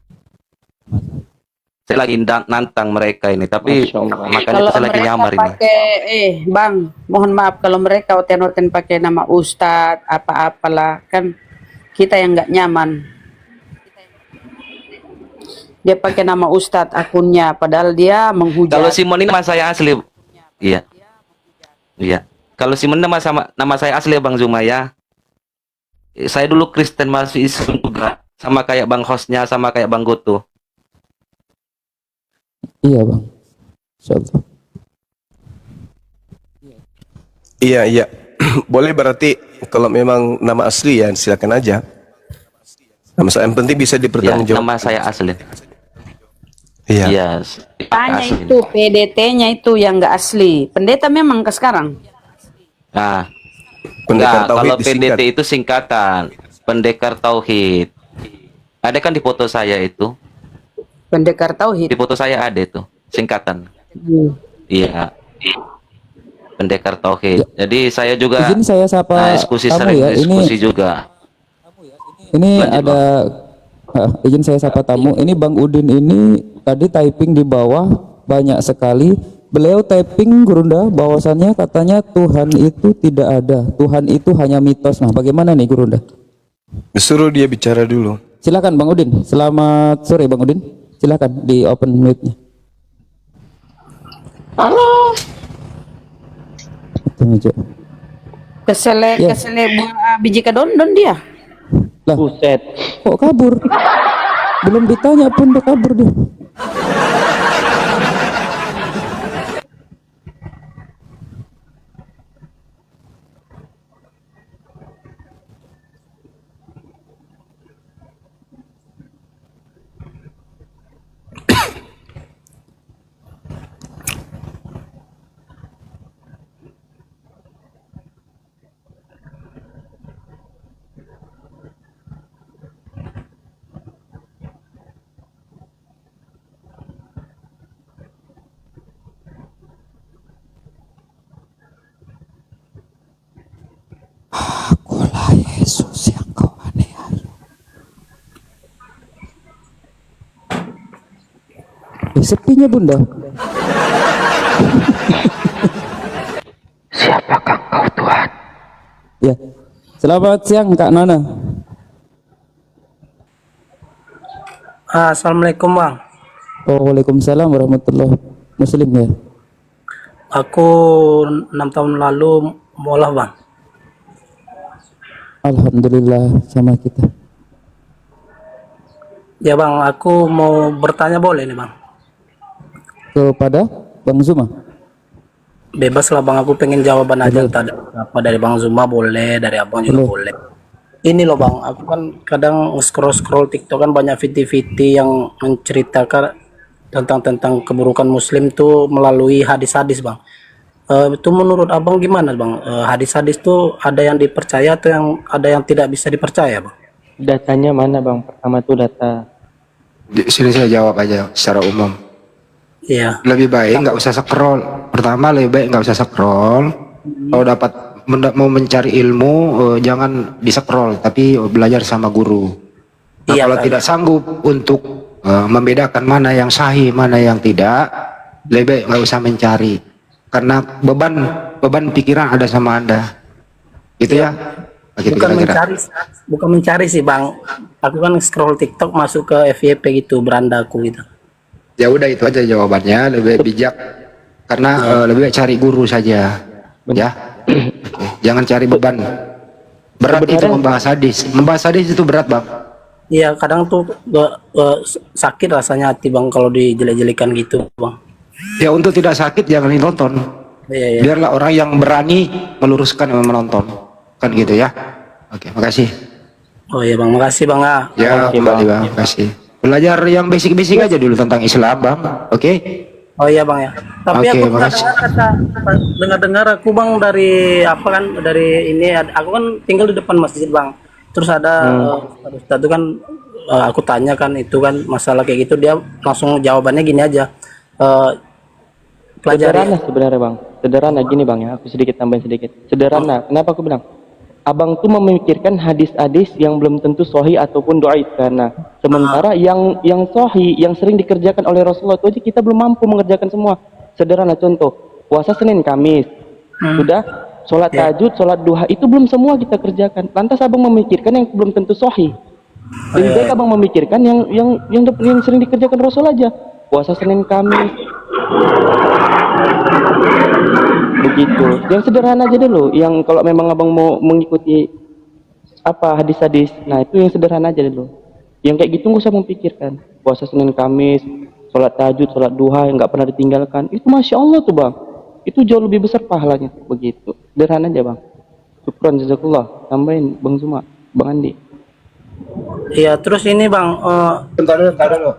Saya lagi nantang mereka ini, tapi Masya Allah. makanya Kalau saya lagi mereka nyamar ini. pakai, Bang, mohon maaf kalau mereka oten-oten pakai nama Ustadz apa-apalah, kan kita yang nggak nyaman. Dia pakai nama Ustadz akunnya, padahal dia menghujat. Kalau Simon ini nama saya asli. Iya. Iya. Kalau Simon nama saya asli Bang Zuma ya. Saya dulu Kristen masih Islam juga. Sama kayak Bang hostnya, sama kayak Bang Goto. Iya bang, insyaallah. Iya. Boleh berarti kalau memang nama asli ya silakan aja. Nama saya yang penting bisa Ya, dipertanggungjawabkan. nama saya asli. Iya. Iya. Tanya asli. itu PDT-nya itu yang nggak asli. Pendeta memang ke sekarang. Nah, Pendekar enggak, Tauhid kalau disingkat. PDT itu singkatan. Pendekar Tauhid. Ada kan di foto saya itu? Pendekar Tauhid. Di foto saya ada itu, singkatan. Iya. Pendekar Tauhid. Jadi saya juga Izin saya sapa diskusi tamu sering ya. diskusi juga. Ini Lanjut, ada izin saya sapa tamu. Ini Bang Udin ini tadi typing di bawah banyak sekali. Beliau typing Gurunda bahwasannya katanya Tuhan itu tidak ada. Tuhan itu hanya mitos. Nah, bagaimana nih Gurunda? Suruh dia bicara dulu. Silakan Bang Udin. Selamat sore Bang Udin. Silakan di open mic-nya. Halo. Itu aja. Kesele Ya. buah biji kedondon dia. Lah, Buset. kok kabur? Belum ditanya pun udah kabur dia. Akulah Yesus yang kau aniaya. Sepinya Bunda. Siapakah kau Tuhan? Ya. Selamat siang Kak Nana. Assalamualaikum Bang. Waalaikumsalam warahmatullahi Muslim ya. Aku 6 tahun lalu mualaf Bang. Alhamdulillah sama kita. Ya Bang, aku mau bertanya boleh nih Bang? Kepada Bang Zuma. Bebas lah Bang, aku pengen jawaban aja. Entah apa dari Bang Zuma boleh, dari Abang juga boleh. Ini loh Bang, aku kan kadang scroll TikTok kan banyak video-video yang menceritakan tentang keburukan Muslim tuh melalui hadis-hadis Bang. Itu menurut Abang gimana Bang? Hadis-hadis tuh ada yang dipercaya atau yang ada yang tidak bisa dipercaya Bang? Datanya mana Bang? Pertama tuh data. Di sini saya jawab aja secara umum. Iya. Lebih baik nggak usah scroll. Pertama lebih baik nggak usah scroll. Kalau dapat mau mencari ilmu jangan di scroll, tapi belajar sama guru. Nah, Iya, kalau kan. tidak sanggup untuk membedakan mana yang sahih, mana yang tidak, lebih baik nggak usah mencari. Karena beban pikiran ada sama Anda. Gitu ya. Begitu Bukan kira-kira. bukan mencari sih Bang. Aku kan scroll TikTok masuk ke FYP gitu, berandaku gitu. Ya udah itu aja jawabannya, lebih baik bijak. Karena lebih baik cari guru saja. Ya. Oke. Jangan cari beban. Berat itu membahas hadis. Membahas hadis itu berat, Bang. Iya, kadang tuh sakit rasanya hati Bang kalau dijelek-jelekan gitu Bang. Ya untuk tidak sakit jangan ditonton. Iya, iya. Biarlah orang yang berani meluruskan yang menonton. Kan gitu ya. Oke, makasih. Oh iya Bang, makasih Bang. Ya, kembali Bang, makasih. Belajar yang basic-basic aja dulu tentang Islam, Bang. Oke? Oh iya Bang ya. Tapi Oke, aku makasih. dengar aku Bang dari apa kan dari ini aku kan tinggal di depan masjid Bang. Terus ada Ustadz itu kan aku tanya kan itu kan masalah kayak gitu dia langsung jawabannya gini aja. Sederhana sebenarnya Bang. Sederhana gini Bang ya. Aku sedikit tambahin sedikit. Sederhana. Kenapa aku bilang? Abang tuh memikirkan hadis-hadis yang belum tentu sahih ataupun dhaif karena sementara yang sahih yang sering dikerjakan oleh Rasulullah itu aja kita belum mampu mengerjakan semua. Sederhana contoh, puasa Senin Kamis. Sudah sholat tahajud, sholat duha itu belum semua kita kerjakan. Lantas Abang memikirkan yang belum tentu sahih. Lebih baik abang memikirkan yang sering dikerjakan Rasul aja. Puasa Senin Kamis. Begitu. Yang sederhana aja dulu. Yang kalau memang abang mau mengikuti apa hadis-hadis, nah itu yang sederhana aja dulu. Yang kayak gitu nggak usah memikirkan. Puasa Senin Kamis, sholat tahajud, sholat duha yang nggak pernah ditinggalkan. Itu masya Allah tuh bang. Itu jauh lebih besar pahalanya. Begitu. Sederhana aja bang. Syukron jazakallah. Tambahin bang Zuma, bang Andi. Iya, terus ini bang, Bentar dulu.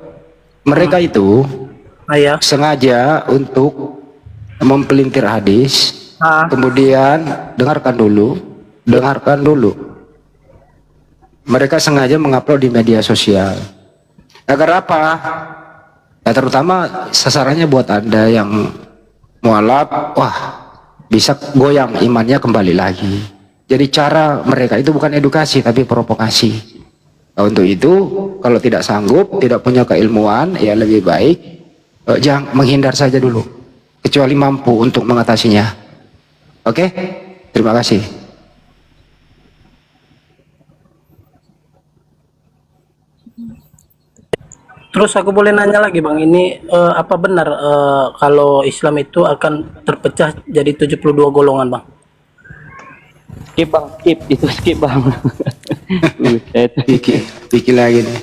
Mereka itu ya. sengaja untuk mempelintir hadis, kemudian dengarkan dulu. Mereka sengaja mengupload di media sosial. Agar apa? Ya terutama sasarannya buat Anda yang mualaf, wah bisa goyang imannya kembali lagi. Jadi cara mereka itu bukan edukasi tapi provokasi. Nah, untuk itu kalau tidak sanggup, tidak punya keilmuan, ya lebih baik jangan menghindar saja dulu, kecuali mampu untuk mengatasinya. Oke, terima kasih. Terus aku boleh nanya lagi bang, ini apa benar kalau Islam itu akan terpecah jadi 72 golongan bang? Skip bang, skip bang. Pikir lagi nih.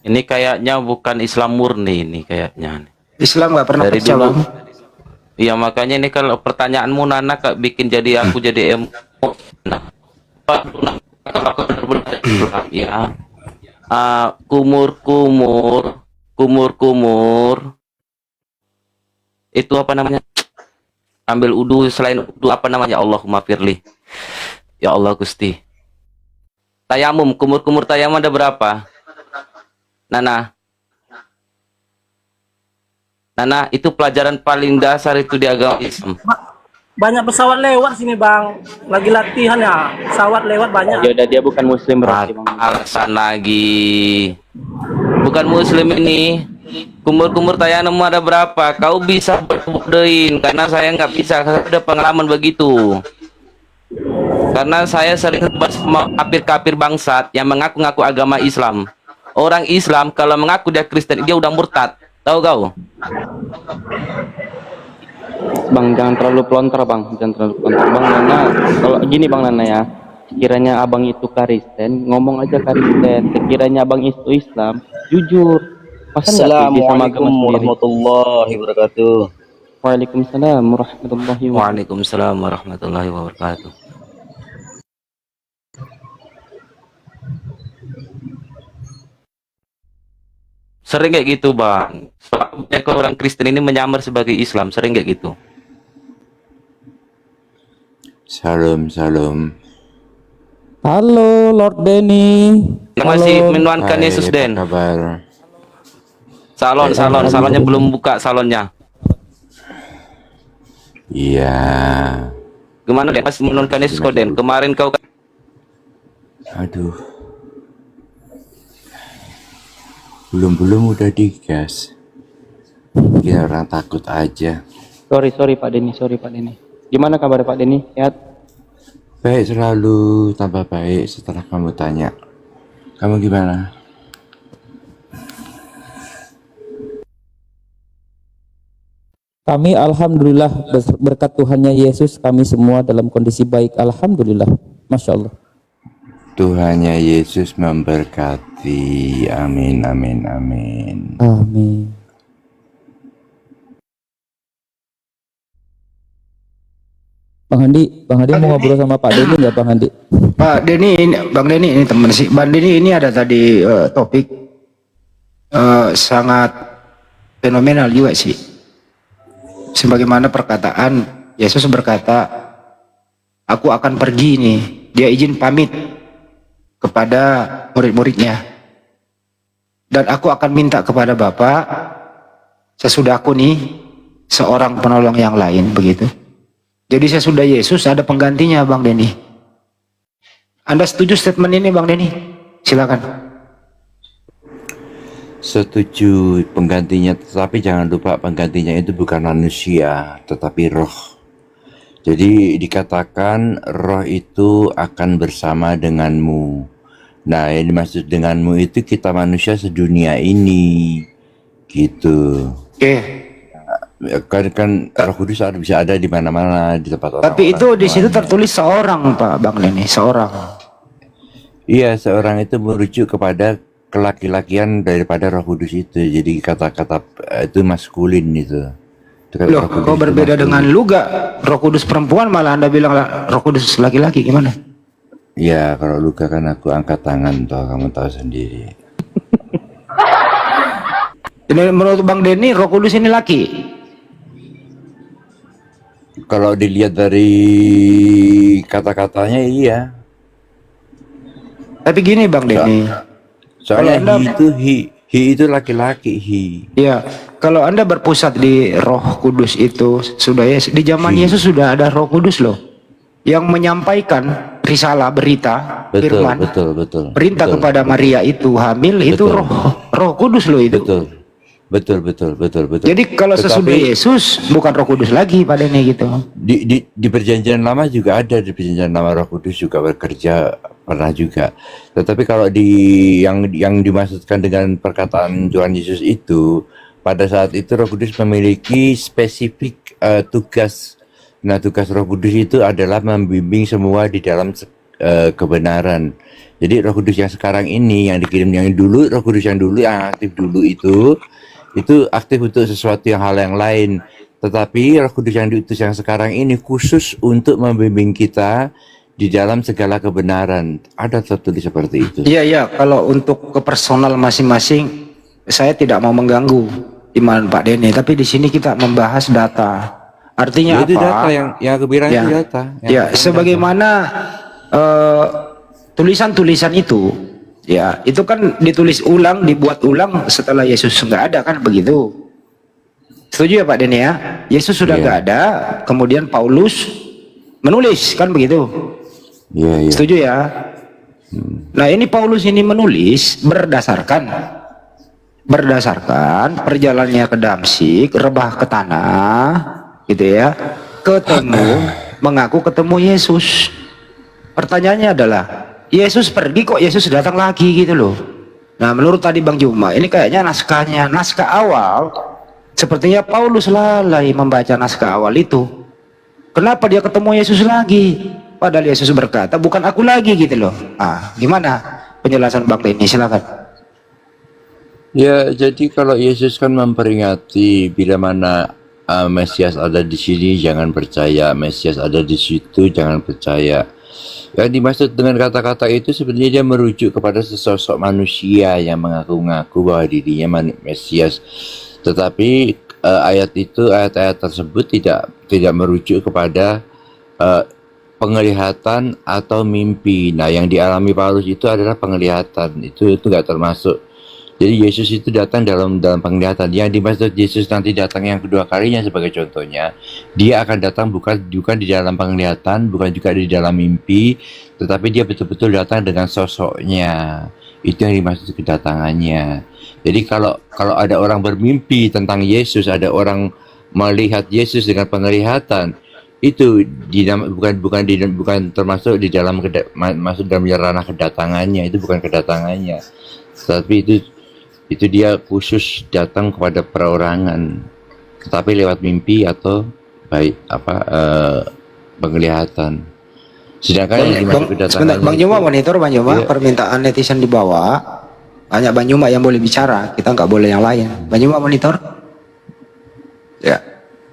Ini kayaknya bukan Islam murni ini kayaknya. Islam nggak pernah Dari pecah dulu. bang. Iya makanya ini kalau pertanyaanmu Nana kak bikin jadi aku jadi ya. Kumur itu apa namanya, ambil udu selain udu apa namanya, Allahumma firli ya Allah Gusti. Tayamum, kumur tayamum ada berapa Nana itu pelajaran paling dasar itu di agama Islam. Banyak pesawat lewat sini bang, lagi latihan ya, pesawat lewat banyak. Ya udah, dia bukan muslim berarti bang. Alasan lagi bukan muslim ini. Kumur tayamum ada berapa? Kau bisa berbudain, karena saya nggak bisa, saya ada pengalaman begitu. Karena saya sering sama kafir-kafir bangsat yang mengaku-ngaku agama Islam. Orang Islam kalau mengaku dia Kristen, dia udah murtad. Tahu kau? Bang, jangan terlalu pelontar bang, Bang Nana, kalau gini bang Nana ya, sekiranya abang itu Kristen, ngomong aja Kristen. Sekiranya abang itu Islam, jujur. Masa nggak setuju sama agama sendiri? warahmatullahi wabarakatuh. Waalaikumsalam warahmatullahi wabarakatuh. Waalaikumsalam warahmatullahi wabarakatuh. Sering kayak gitu bang. Soalnya kalau orang Kristen ini menyamar sebagai Islam, sering kayak gitu. Salam. Halo Lord Denny. Masih menuankan Hai, Yesus apa Den. kabar? Salonnya belum buka salonnya. Iya. Gimana Den? Masih menuankan Yesus kau Den? Kemarin kau Aduh. Belum udah digas. Bikin orang takut aja. Sorry Pak Denny. Gimana kabar Pak Denny? Sehat? Baik, selalu tambah baik setelah kamu tanya. Kamu gimana? Kami alhamdulillah berkat Tuhannya Yesus, kami semua dalam kondisi baik, alhamdulillah. Masya Allah. Tuhannya Yesus memberkati. Amin. Amin. Bang Handi mau ngobrol sama Pak Denny nggak Bang Handi? Pak Denny, Bang Denny ini teman sih. Bang Denny ini ada tadi topik sangat fenomenal juga sih. Sebagaimana perkataan Yesus berkata, aku akan pergi nih. Dia izin pamit kepada murid-muridnya. Dan aku akan minta kepada Bapa sesudahku nih seorang penolong yang lain, begitu. Jadi sesudah Yesus ada penggantinya Bang Denny. Anda setuju statement ini Bang Denny? Silakan. Setuju penggantinya, tetapi jangan lupa penggantinya itu bukan manusia, tetapi roh. Jadi dikatakan roh itu akan bersama denganmu Nah, yang dimaksud denganmu itu kita manusia sedunia ini, gitu. Oke. Kan Roh Kudus bisa ada di mana-mana, di tempat orang. Tapi itu di situ tertulis seorang, Pak Bang Denny, seorang. Iya, seorang itu merujuk kepada kelaki-lakian daripada Roh Kudus itu. Jadi kata-kata itu maskulin itu. Loh, kok berbeda dengan lu gak? Roh Kudus perempuan malah Anda bilang Roh Kudus laki-laki, gimana? Ya, kalau luka kan aku angkat tangan toh, kamu tahu sendiri. Ini menurut Bang Denny, Roh Kudus ini laki? Kalau dilihat dari kata-katanya iya. Tapi gini Bang Denny. Soalnya hi itu laki-laki hi. Ya, kalau Anda berpusat di Roh Kudus itu sudah ya di zaman Yesus sudah ada Roh Kudus loh yang menyampaikan risalah berita firman. Betul. Perintah kepada Maria itu hamil itu Roh Kudus loh itu. Betul. Jadi kalau sesudah Yesus bukan Roh Kudus lagi pada ini gitu. Di perjanjian lama juga ada, di perjanjian lama Roh Kudus juga bekerja pernah juga. Tetapi kalau yang dimaksudkan dengan perkataan Tuhan Yesus itu, pada saat itu Roh Kudus memiliki spesifik tugas. Nah, tugas Roh Kudus itu adalah membimbing semua di dalam kebenaran. Jadi Roh Kudus yang sekarang ini yang dikirim yang dulu, Roh Kudus yang dulu yang aktif dulu itu aktif untuk sesuatu hal yang lain. Tetapi Roh Kudus yang diutus yang sekarang ini khusus untuk membimbing kita di dalam segala kebenaran. Ada tertulis seperti itu. Iya, kalau untuk ke personal masing-masing saya tidak mau mengganggu iman Pak Denny, tapi di sini kita membahas data. Artinya itu apa? Data yang aku bilang itu data. Ya, sebagaimana tulisan-tulisan itu, ya itu kan ditulis ulang, dibuat ulang setelah Yesus nggak ada kan begitu. Setuju ya Pak Denny ya? Yesus sudah nggak ada, kemudian Paulus menulis kan begitu. Iya. Setuju ya? Nah ini Paulus ini menulis berdasarkan perjalanannya ke Damsyik, rebah ke tanah, gitu ya, mengaku ketemu Yesus. Pertanyaannya adalah, Yesus pergi kok Yesus datang lagi gitu loh. Nah menurut tadi Bang Juma, ini kayaknya naskah awal, sepertinya Paulus lalai membaca naskah awal itu. Kenapa dia ketemu Yesus lagi? Padahal Yesus berkata, bukan aku lagi gitu loh. Gimana penjelasan Bang Denny? Silakan. Ya, jadi kalau Yesus kan memperingati bila mana Mesias ada di sini jangan percaya, Mesias ada di situ jangan percaya. Yang dimaksud dengan kata-kata itu sebenarnya dia merujuk kepada sesosok manusia yang mengaku-ngaku bahwa dirinya Mesias. Tetapi ayat-ayat tersebut tidak merujuk kepada penglihatan atau mimpi. Nah, yang dialami Paulus itu adalah penglihatan. Itu nggak termasuk. Jadi Yesus itu datang dalam penglihatan. Yang dimaksud Yesus nanti datang yang kedua kalinya sebagai contohnya, dia akan datang bukan di dalam penglihatan, bukan juga di dalam mimpi, tetapi dia betul-betul datang dengan sosoknya. Itu yang dimaksud kedatangannya. Jadi kalau ada orang bermimpi tentang Yesus, ada orang melihat Yesus dengan penglihatan, itu bukan termasuk di dalam masuk dalam ranah kedatangannya. Itu bukan kedatangannya, tapi itu dia khusus datang kepada perorangan, tetapi lewat mimpi atau penglihatan. Sedangkan yang dimaksud kedatangan Bang Juma monitor, Bang Juma, permintaan netizen di bawah, hanya Bang Juma yang boleh bicara, kita nggak boleh yang lain. Bang Juma monitor. Ya,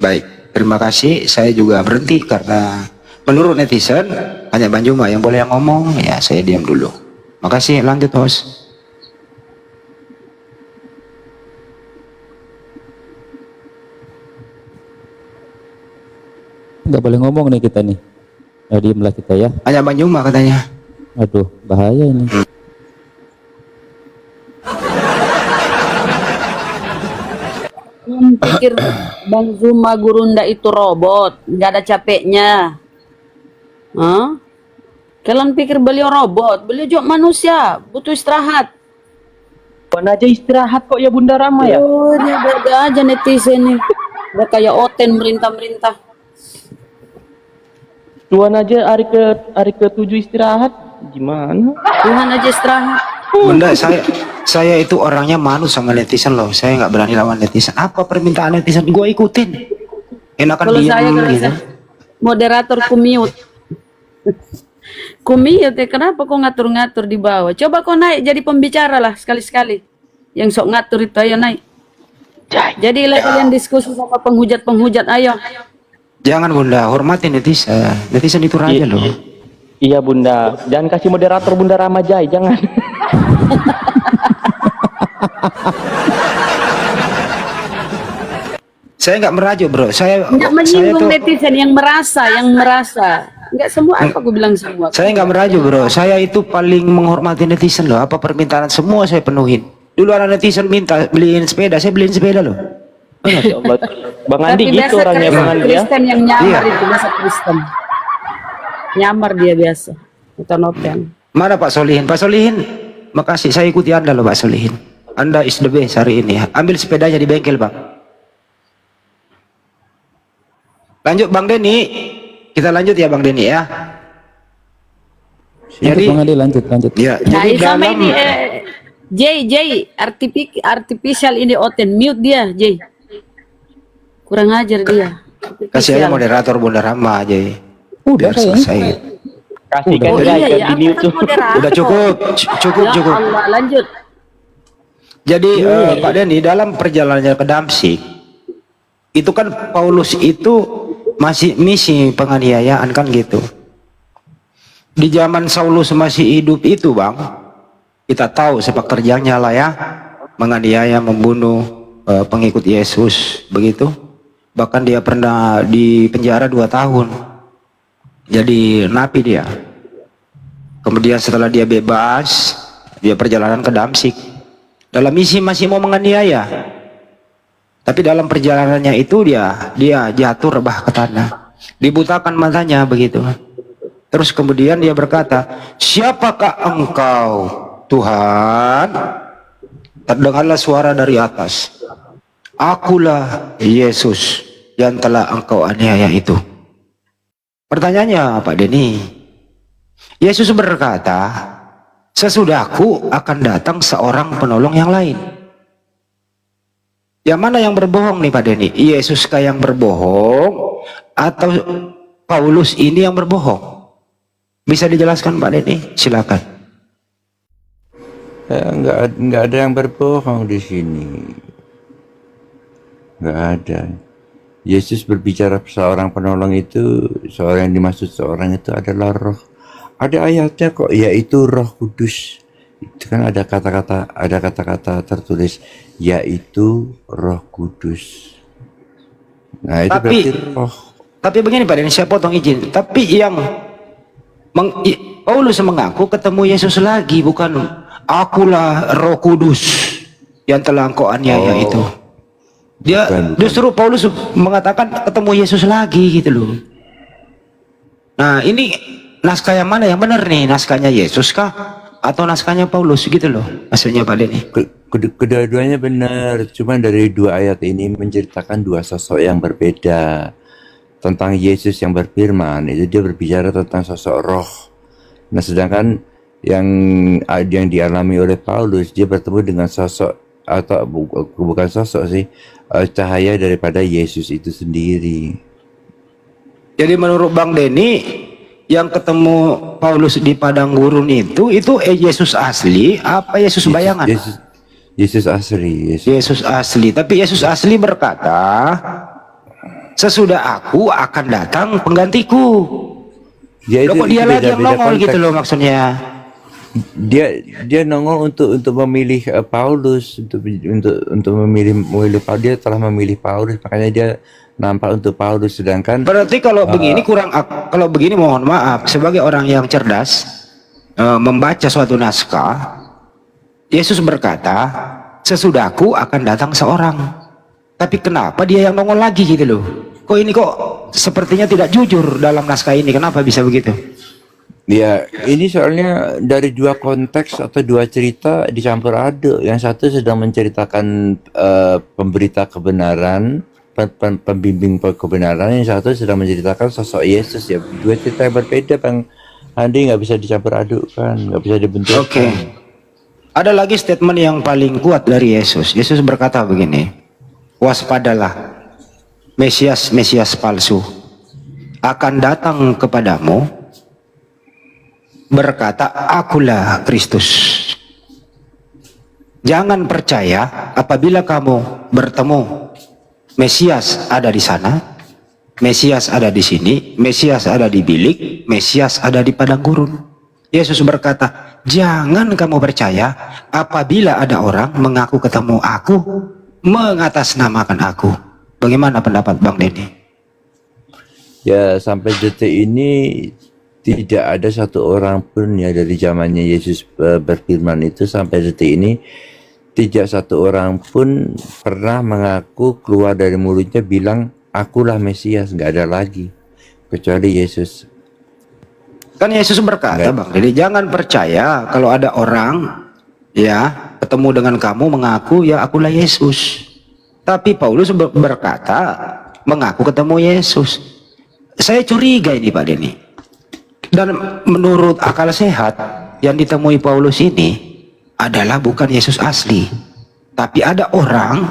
baik. Terima kasih. Saya juga berhenti karena menurut netizen hanya Bang Juma yang boleh yang ngomong. Ya, saya diam dulu. Makasih. Lanjut, host. Nggak boleh ngomong nih kita nih. Ya, diamlah kita ya. Hanya Bang Juma katanya. Aduh, bahaya ini. Pikir Bang Zuma Gurunda itu robot, nggak ada capeknya. Kalian pikir beliau robot? Beliau juga manusia, butuh istirahat. Bukan aja istirahat kok ya Bunda Rama ya? Oh, dia beda aja netizen nih. Udah kayak Oten merintah-merintah. Tuan aja hari ke-7 istirahat. Gimana? Tuhan aja istirahat. Bunda, saya itu orangnya malu sama netizen loh. Saya nggak berani lawan netizen. Apa permintaan netizen? Gue ikutin. Enakan Kalau diem saya gitu. moderator kumute. Kumute, kenapa kok ngatur-ngatur di bawah? Coba kau naik jadi pembicara lah sekali-sekali. Yang sok ngatur itu ayo naik. Jadilah kalian diskusi sama penghujat-penghujat, ayo. Jangan Bunda, hormati netizen. Netizen itu raja loh. Iya Bunda, jangan kasih moderator Bunda Ramajai, jangan. Saya nggak merajuk bro. Saya Menyinggung tuh netizen yang merasa. Enggak semua apa aku bilang semua. saya nggak merajuk bro. Saya itu paling menghormati netizen loh. Apa permintaan semua saya penuhin. Dulu ada netizen minta beliin sepeda, saya beliin sepeda loh. Ya Allah. Bang Andi Tapi gitu biasa orangnya Bang Andi ya. Kristen yang nyamar Iya. itu biasa Kristen. Nyamar dia biasa. Kita noten. Mana Pak Solihin? Pak Solihin, makasih. Saya ikuti Anda loh Pak Solihin. Anda is the best hari ini. Ambil sepedanya di bengkel Bang. Lanjut Bang Denny. Kita lanjut ya Bang Denny ya. Lanjut Bang Andi, lanjut. Ya, Nah, jadi sama dalam ini artificial ini oten mute dia, J. Kurang ajar dia. kasih aja moderator Bunda Rama aja. Udah Biar kayaknya. selesai. Kasih kan Oh guys, iya kan ya, di mute aku tuh. kan moderator. Udah cukup, Ya cukup. Allah, lanjut. Jadi Pak Denny dalam perjalanannya ke Damsyik itu kan Paulus itu masih misi penganiayaan kan gitu. Di zaman Saulus masih hidup itu Bang, kita tahu sepak terjangnya lah ya, menganiaya, membunuh pengikut Yesus begitu. Bahkan dia pernah di penjara 2 tahun. Jadi napi dia. Kemudian setelah dia bebas, dia perjalanan ke Damsyik. Dalam misi masih mau menganiaya. Tapi dalam perjalanannya itu dia jatuh rebah ke tanah. Dibutakan matanya begitu. Terus kemudian dia berkata, "Siapakah engkau, Tuhan?" Terdengarlah suara dari atas. "Akulah Yesus yang telah engkau aniaya itu." Pertanyaannya Pak Denny, Yesus berkata, "Sesudahku akan datang seorang penolong yang lain." Yang mana yang berbohong nih Pak Denny? Yesus kah yang berbohong atau Paulus ini yang berbohong? Bisa dijelaskan Pak Denny? Silakan. Nggak ada yang berbohong di sini. Nggak ada. Yesus berbicara seorang penolong itu, seorang yang dimaksud seorang itu adalah roh. Ada ayatnya kok, yaitu Roh Kudus. Itu kan ada kata-kata tertulis, yaitu Roh Kudus. Nah itu berarti roh. Tapi begini Pak Denny, saya potong izin. Tapi yang Paulus mengaku ketemu Yesus lagi, bukan "Akulah Roh Kudus yang telah engkau aniaya itu." Dia justru Paulus mengatakan ketemu Yesus lagi gitu loh. Nah ini naskah yang mana yang benar nih? Naskahnya Yesus kah atau naskahnya Paulus gitu loh maksudnya Pak Denny? Kedua-duanya benar, cuma dari 2 ayat ini menceritakan 2 sosok yang berbeda. Tentang Yesus yang berfirman, itu dia berbicara tentang sosok roh. Nah sedangkan yang dialami oleh Paulus, dia bertemu dengan sosok, atau bukan sosok sih, cahaya daripada Yesus itu sendiri. Jadi menurut Bang Denny, yang ketemu Paulus di padang gurun itu Yesus asli apa Yesus bayangan? Yesus asli. Yesus asli. Tapi Yesus asli berkata, "Sesudah aku akan datang penggantiku." Loh, kok dia lagi yang nongol gitu loh maksudnya? Dia nongol untuk memilih Paulus, untuk memilih Paulus. Dia telah memilih Paulus, makanya dia nampak untuk Paulus. Sedangkan berarti kalau begini kalau begini mohon maaf, sebagai orang yang cerdas membaca suatu naskah, Yesus berkata, "Sesudahku akan datang seorang." Tapi kenapa dia yang nongol lagi gitu loh? Kok ini kok sepertinya tidak jujur dalam naskah ini? Kenapa bisa begitu? Ya, ini soalnya dari 2 konteks atau 2 cerita dicampur aduk. Yang satu sedang menceritakan pemberita kebenaran, pembimbing kebenaran. Yang satu sedang menceritakan sosok Yesus. Ya, 2 cerita yang berbeda, Andi nggak bisa dicampur adukkan, nggak bisa dibenturkan. Oke. Ada lagi statement yang paling kuat dari Yesus. Yesus berkata begini, waspadalah, Mesias palsu akan datang kepadamu, berkata, akulah Kristus. Jangan percaya apabila kamu bertemu Mesias ada di sana, Mesias ada di sini, Mesias ada di bilik, Mesias ada di padang gurun. Yesus berkata, jangan kamu percaya apabila ada orang mengaku ketemu aku, mengatasnamakan aku. Bagaimana pendapat Bang Denny? Ya, sampai detik ini tidak ada satu orang pun ya dari zamannya Yesus berfirman itu sampai detik ini tidak satu orang pun pernah mengaku keluar dari mulutnya bilang akulah Mesias, nggak ada lagi kecuali Yesus. Kan Yesus berkata, Bang, jadi jangan percaya kalau ada orang ya ketemu dengan kamu mengaku ya akulah Yesus. Tapi Paulus berkata mengaku ketemu Yesus. Saya curiga ini Pak Denny. Dan menurut akal sehat yang ditemui Paulus ini adalah bukan Yesus asli. Tapi ada orang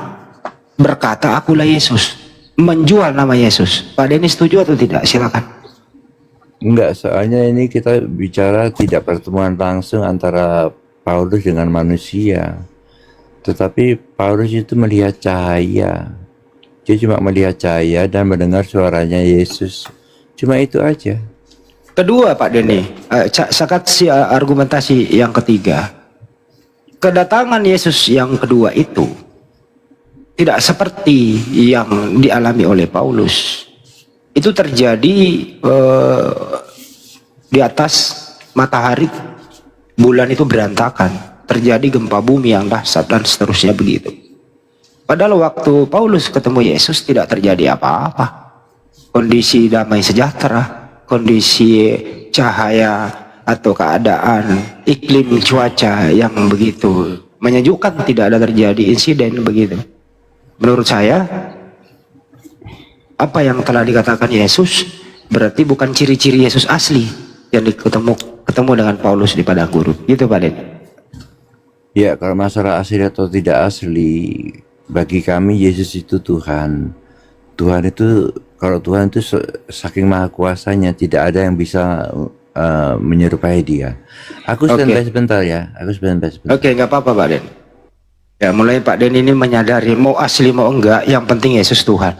berkata akulah Yesus, menjual nama Yesus. Pak Denny setuju atau tidak? Silakan. Enggak, soalnya ini kita bicara tidak pertemuan langsung antara Paulus dengan manusia. Tetapi Paulus itu melihat cahaya. Dia cuma melihat cahaya dan mendengar suaranya Yesus. Cuma itu aja. Kedua Pak Denny, si argumentasi yang ketiga. Kedatangan Yesus yang kedua itu tidak seperti yang dialami oleh Paulus. Itu terjadi di atas matahari, bulan itu berantakan, terjadi gempa bumi yang dahsyat dan seterusnya begitu. Padahal waktu Paulus ketemu Yesus tidak terjadi apa-apa. Kondisi damai sejahtera, kondisi cahaya atau keadaan iklim cuaca yang begitu menyejukkan, tidak ada terjadi insiden begitu. Menurut saya apa yang telah dikatakan Yesus berarti bukan ciri-ciri Yesus asli yang ketemu dengan Paulus di padang gurun. Gitu Pak Den. Ya, kalau masalah asli atau tidak asli, bagi kami Yesus itu Tuhan. Tuhan itu, kalau Tuhan itu saking maha kuasanya, tidak ada yang bisa menyerupai dia. Aku standby sebentar ya. Oke, nggak apa-apa Pak Den. Ya, mulai Pak Den ini menyadari mau asli mau enggak, yang penting Yesus Tuhan.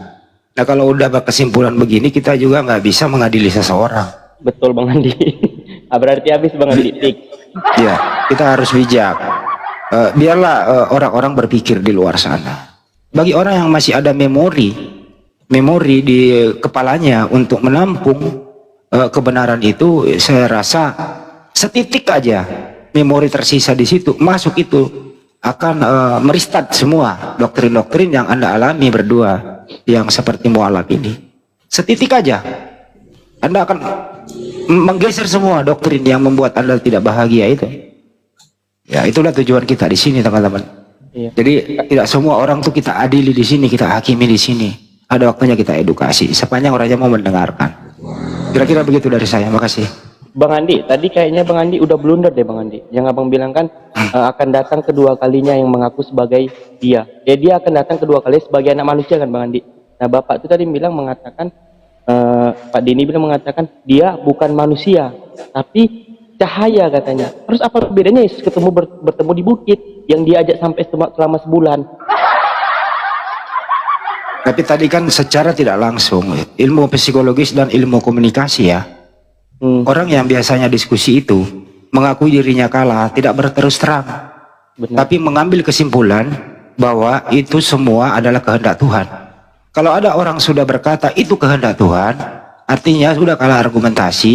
Nah kalau udah berkesimpulan begini, kita juga nggak bisa mengadili seseorang. Betul Bang Andi. Berarti habis Bang Andi. Ya, kita harus bijak. Biarlah orang-orang berpikir di luar sana. Bagi orang yang masih ada memori di kepalanya untuk menampung kebenaran itu, saya rasa setitik aja memori tersisa di situ, masuk itu akan meristart semua doktrin-doktrin yang Anda alami berdua yang seperti mualaf ini. Setitik aja Anda akan menggeser semua doktrin yang membuat Anda tidak bahagia itu. Ya, itulah tujuan kita di sini teman-teman. Iya. Jadi tidak semua orang tuh kita adili di sini, kita hakimi di sini. Ada waktunya kita edukasi sepanjang orangnya mau mendengarkan. Kira-kira begitu dari saya. Makasih. Bang Andi, tadi kayaknya Bang Andi udah blunder deh Bang Andi. Yang Abang bilang kan akan datang kedua kalinya yang mengaku sebagai dia. Ya dia akan datang kedua kali sebagai anak manusia kan Bang Andi. Nah Bapak itu tadi bilang mengatakan, Pak Denny bilang mengatakan dia bukan manusia, tapi cahaya katanya. Terus apa bedanya Yesus bertemu di bukit yang dia ajak sampai selama sebulan? Tapi tadi kan secara tidak langsung ilmu psikologis dan ilmu komunikasi ya. Orang yang biasanya diskusi itu mengakui dirinya kalah, tidak berterus terang. Benar. Tapi mengambil kesimpulan bahwa itu semua adalah kehendak Tuhan. Kalau ada orang sudah berkata itu kehendak Tuhan, artinya sudah kalah argumentasi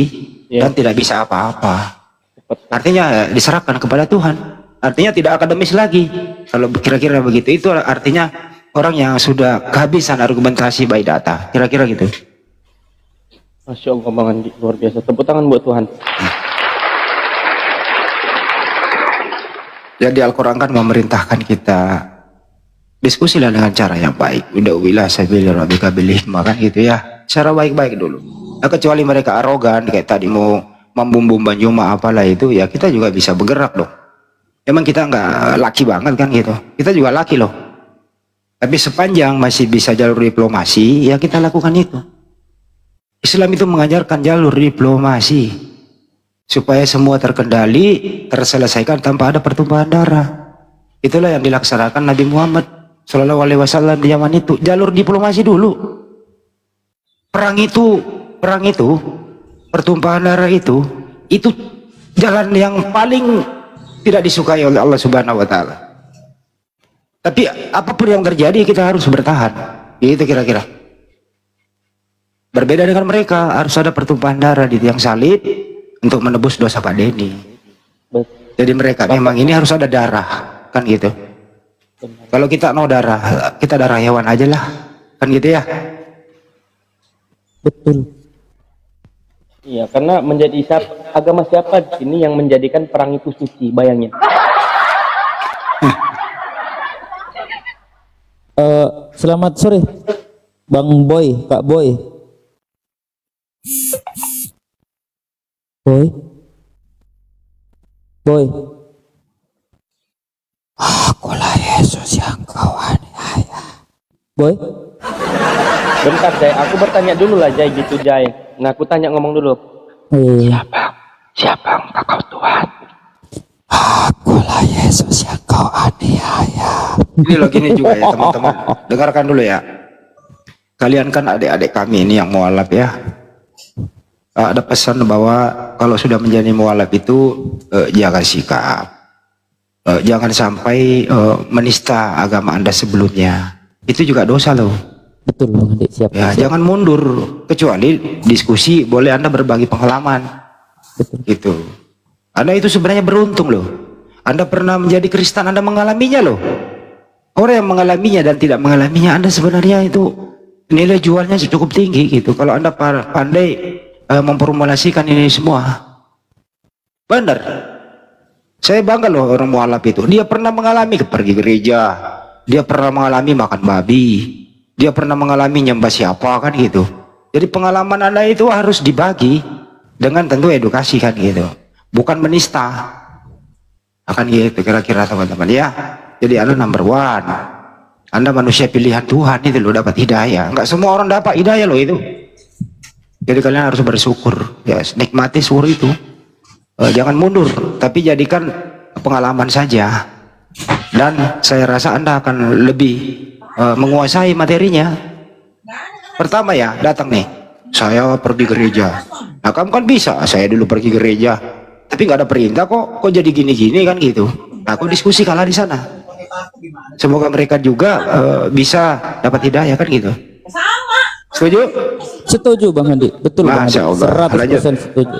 dan tidak bisa apa-apa. Artinya diserahkan kepada Tuhan. Artinya tidak akademis lagi. Kalau kira-kira begitu, itu artinya orang yang sudah kehabisan argumentasi by data. Kira-kira gitu. Masya Allah Bang Andi, luar biasa. Tepuk tangan buat Tuhan. Jadi Al-Quran kan memerintahkan kita diskusilah dengan cara yang baik. Udauwilah sabila rabbika bil hikmah kan gitu ya. Cara baik-baik dulu. Nah, kecuali mereka arogan kayak tadi mau membumbung Banjuma apalah itu, ya kita juga bisa bergerak dong. Emang kita nggak laki banget kan gitu, kita juga laki loh. Tapi sepanjang masih bisa jalur diplomasi, ya kita lakukan itu. Islam itu mengajarkan jalur diplomasi supaya semua terkendali, terselesaikan tanpa ada pertumpahan darah. Itulah yang dilaksanakan Nabi Muhammad Shallallahu Alaihi Wasallam di zaman itu. Jalur diplomasi dulu. Perang itu, pertumpahan darah itu jalan yang paling tidak disukai oleh Allah Subhanahu Wa Taala. Tapi apapun yang terjadi kita harus bertahan. Itu kira-kira. Berbeda dengan mereka, harus ada pertumpahan darah di tiang salib untuk menebus dosa Pak Denny. Jadi mereka memang ini harus ada darah, kan gitu. Kalau kita mau darah, kita darah hewan aja lah, kan gitu ya. Betul. Iya, karena menjadi agama siapa di sini yang menjadikan perang itu suci, bayangin. Selamat sore, Bang Boy, Kak Boy. Boy. Akulah Yesus yang kau aniaya. Boy. Bentar, Jai. Aku bertanya dulu lah, Jai, gitu, Jai. Nah, aku tanya ngomong dulu. Siapa engkau Tuhan? Akulah Yesus yang kau aniaya. Ini loh, gini juga ya teman-teman. Dengarkan dulu ya. Kalian kan adik-adik kami ini yang mualaf ya. Ada pesan bahwa kalau sudah menjadi mualaf itu jaga sikap. Jangan sampai menista agama Anda sebelumnya. Itu juga dosa loh. Betul Bang Andi, siap. Ya, jangan mundur, kecuali diskusi boleh Anda berbagi pengalaman. Betul. Gitu. Anda itu sebenarnya beruntung loh. Anda pernah menjadi Kristen, Anda mengalaminya loh. Orang yang mengalaminya dan tidak mengalaminya, Anda sebenarnya itu nilai jualnya cukup tinggi gitu. Kalau Anda pandai memformulasikan ini semua. Benar. Saya bangga loh orang mualaf itu. Dia pernah mengalami pergi gereja. Dia pernah mengalami makan babi. Dia pernah mengalami nyembah siapa kan gitu. Jadi pengalaman Anda itu harus dibagi dengan tentu edukasi kan gitu. Bukan menista. Akan gitu kira-kira teman-teman ya. Jadi Anda number one. Anda manusia pilihan Tuhan itu loh, dapat hidayah. Enggak semua orang dapat hidayah loh itu. Jadi kalian harus bersyukur. Ya, nikmati syukur itu. Jangan mundur, tapi jadikan pengalaman saja. Dan saya rasa Anda akan lebih menguasai materinya. Pertama ya, datang nih, saya pergi gereja. Nah kamu kan bisa, saya dulu pergi gereja, tapi nggak ada perintah kok jadi gini-gini kan gitu. Nah aku diskusi kalah di sana. Semoga mereka juga bisa dapat hidayah kan gitu. Setuju? Setuju Bang Andi, betul Bang Andi. 100% setuju.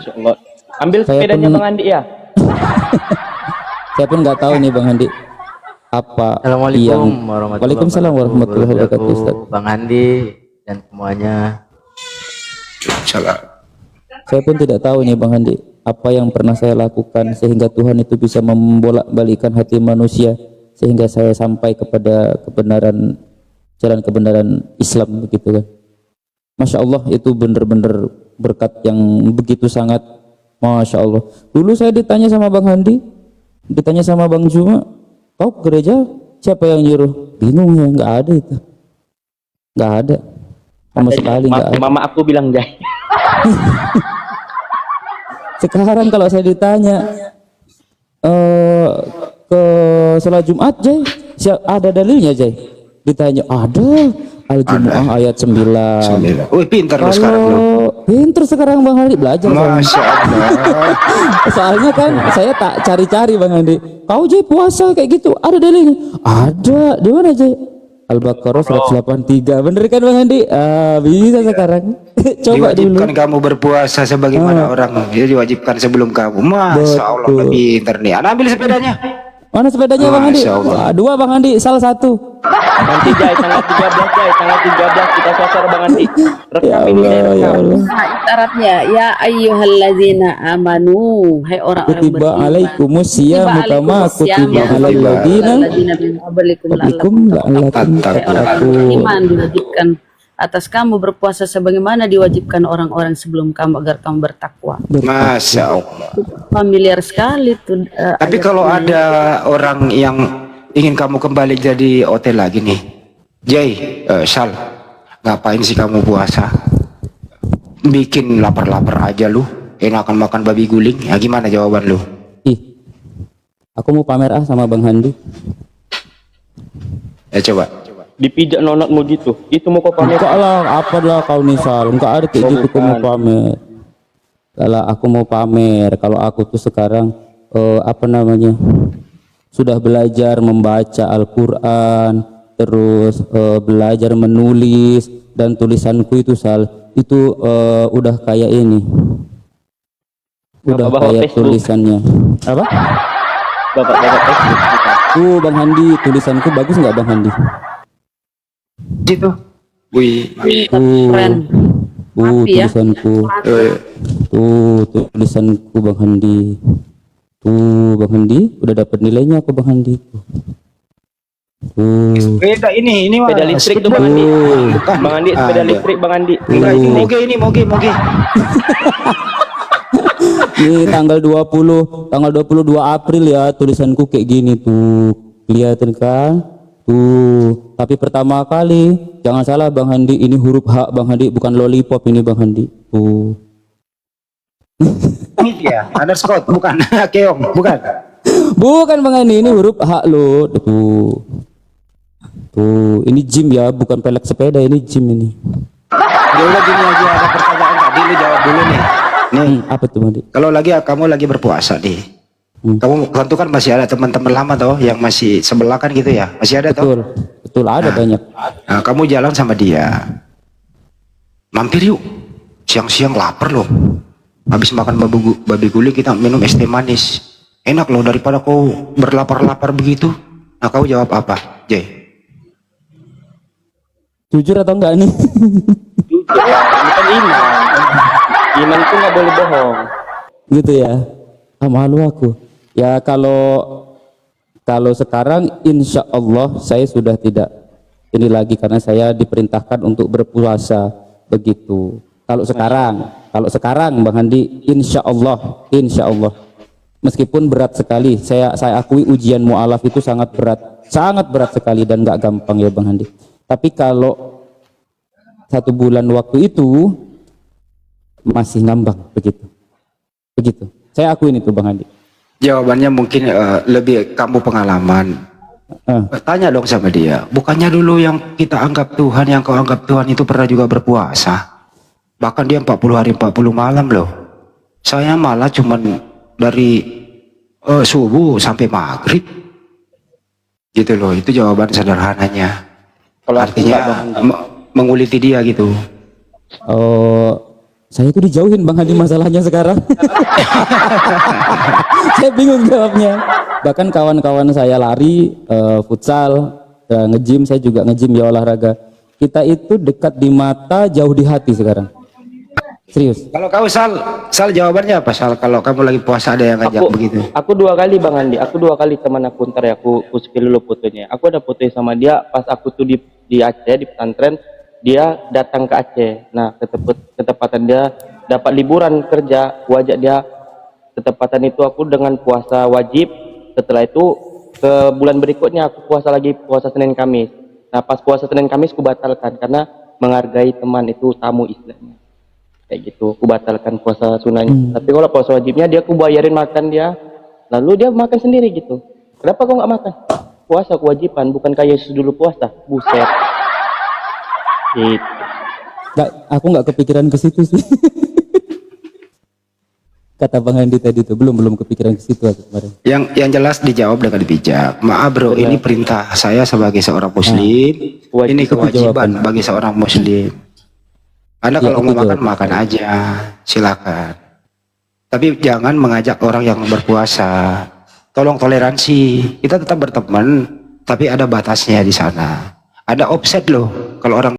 Ambil sepedanya Bang Andi ya. Saya pun nggak tahu nih Bang Andi apa Assalamualaikum Waalaikumsalam warahmatullahi wabarakatuh Ustaz. Bang Andi dan semuanya. Salam. Saya pun tidak tahu nih Bang Andi apa yang pernah saya lakukan sehingga Tuhan itu bisa membolak-balikan hati manusia sehingga saya sampai kepada kebenaran, jalan kebenaran Islam begitu kan. Masya Allah, itu benar-benar berkat yang begitu sangat. Masya Allah. Dulu saya ditanya sama Bang Handi, ditanya sama Bang Juma, kau ke gereja siapa yang nyuruh? Bingung ya, nggak ada itu, nggak ada sama sekali, nggak ada. Mama aku bilang Jai. Sekarang kalau saya ditanya ke sholat Jumat Jai, ada dalilnya Jai? Ditanya ada, Al-Jumu'ah ayat 9. Wih pintar lo sekarang lo. Pintar sekarang Bang Handi, belajar. Masya Allah. Soalnya kan saya tak cari-cari Bang Handi. Kau Jai puasa kayak gitu, ada dalilnya? Ada, di mana Jai? Al-Baqarah 183, bener kan Bang Handi? Bisa sekarang. Coba diwajibkan dulu. kamu berpuasa sebagaimana orang. Dia diwajibkan sebelum kamu. Masya Allah, pintar nih. Anda ambil sepedanya. Mana sepedanya Bang Handi? Dua Bang Handi, salah satu. Nanti Jai, tanggal 13 Jai, tanggal 13 kita sasar Bang Andi. Rekam ini Jai, rekam. Syaratnya ya ayyuhalladzina amanu, hai orang-orang Kutiba alaikumusiyam kama kutiba alal ladina min qablikum la'allakum tattaqun. iman diwajibkan atas kamu berpuasa sebagaimana diwajibkan orang-orang sebelum kamu agar kamu bertakwa. Masya Allah. Familiar sekali tuh. Tapi kalau ada orang yang ingin kamu kembali jadi OT lagi nih, Jay, Sal, ngapain sih kamu puasa? Bikin lapar-lapar aja lu, enakan makan babi guling. Ya gimana jawaban lu? Ih, aku mau pamer sama Bang Handi. Ya coba. Dipijak nonotmu gitu. Itu mau kau pamer? Enggak lah, apalah kau nih Sal, enggak ada kayak gitu aku mau pamer. Kalau aku mau pamer, kalau aku tuh sekarang apa namanya, sudah belajar membaca Al-Quran, terus belajar menulis, dan tulisanku itu Sal, itu udah kayak ini, udah kayak tulisannya apa? Bapak Facebook. Bang Handi, tulisanku bagus nggak Bang Handi? Gitu. Wih. Keren. Rapi ya. Tulisanku. Tulisanku Bang Handi. Bang Handi, udah dapat nilainya aku Bang Handi. Beda ini mah. Sepeda listrik tuh Bang Andi. Bukan. Bang Andi, sepeda listrik Bang Andi. Enggak, ini moge. Ini tanggal 22 April ya, tulisanku kayak gini tuh. Kelihatan kan? Tuh, tapi pertama kali, jangan salah Bang Handi, ini huruf H Bang Handi, bukan lollipop ini Bang Handi. Tuh. Ini ya, underscore, bukan keong, bukan. Bukan Bang Handi, ini huruf H lo. Tuh, ini gym ya, bukan pelek sepeda, ini gym ini. Ya udah gini aja, ada pertanyaan tadi lu jawab dulu nih. Nih, apa tuh Bang Handi? Kalau kamu lagi berpuasa nih. Kamu tentu kan masih ada teman-teman lama toh yang masih sebelah kan gitu ya? Masih ada toh? Betul ada banyak. Nah, kamu jalan sama dia. Mampir yuk. Siang-siang lapar loh. Habis makan babi guling kita minum es teh manis. Enak loh daripada kau berlapar-lapar begitu. Nah, kau jawab apa, Jay? Jujur atau enggak nih? Jujur ya, ini kan iman. Iman tuh nggak boleh bohong. Gitu ya. Malu aku. Ya kalau sekarang insya Allah saya sudah tidak ini lagi karena saya diperintahkan untuk berpuasa begitu. Kalau sekarang Bang Handi insya Allah meskipun berat sekali, saya akui ujian mu'alaf itu sangat berat sekali dan nggak gampang ya Bang Handi. Tapi kalau 1 bulan waktu itu masih ngambang begitu. Saya akuin itu Bang Handi. Jawabannya mungkin lebih kamu pengalaman. Tanya dong sama dia. Bukannya dulu yang kita anggap Tuhan, yang kau anggap Tuhan itu pernah juga berpuasa. Bahkan dia 40 hari 40 malam loh. Saya malah cuman dari subuh sampai maghrib. Gitu loh, itu jawaban sederhananya. Artinya menguliti dia gitu. Saya itu dijauhin Bang Handi masalahnya sekarang. Saya bingung jawabnya. Bahkan kawan-kawan saya lari, futsal, nge-gym, saya juga nge-gym ya olahraga. Kita itu dekat di mata, jauh di hati sekarang. Serius. Kalau kau Sal jawabannya apa Sal? Kalau kamu lagi puasa ada yang ngajak begitu? Aku 2 kali Bang Andi. Aku 2 kali teman aku, ntar ya aku spill dulu fotonya. Aku ada foto sama dia pas aku tuh di Aceh di pesantren. Dia datang ke Aceh. Nah, ketepatan dia dapat liburan kerja, wajah dia ketepatan itu aku dengan puasa wajib. Setelah itu ke bulan berikutnya aku puasa Senin Kamis. Nah, pas puasa Senin Kamis aku batalkan karena menghargai teman itu tamu istilahnya. Kayak gitu, aku batalkan puasa sunahnya. Tapi kalau puasa wajibnya dia aku bayarin makan dia. Lalu dia makan sendiri gitu. Kenapa kau nggak makan? Puasa kewajiban, bukan kayak Yesus dulu puasa. Buset. Aku nggak kepikiran ke situ sih. Kata Bang Handi tadi tuh belum kepikiran ke situ aku kemarin. Yang jelas dijawab dengan bijak. Maaf bro, ini perintah saya sebagai seorang muslim. Ini kewajiban bagi seorang muslim. Anda kalau mau makan aja, silakan. Tapi jangan mengajak orang yang berpuasa. Tolong toleransi. Kita tetap berteman, tapi ada batasnya di sana. Ada offset loh kalau orang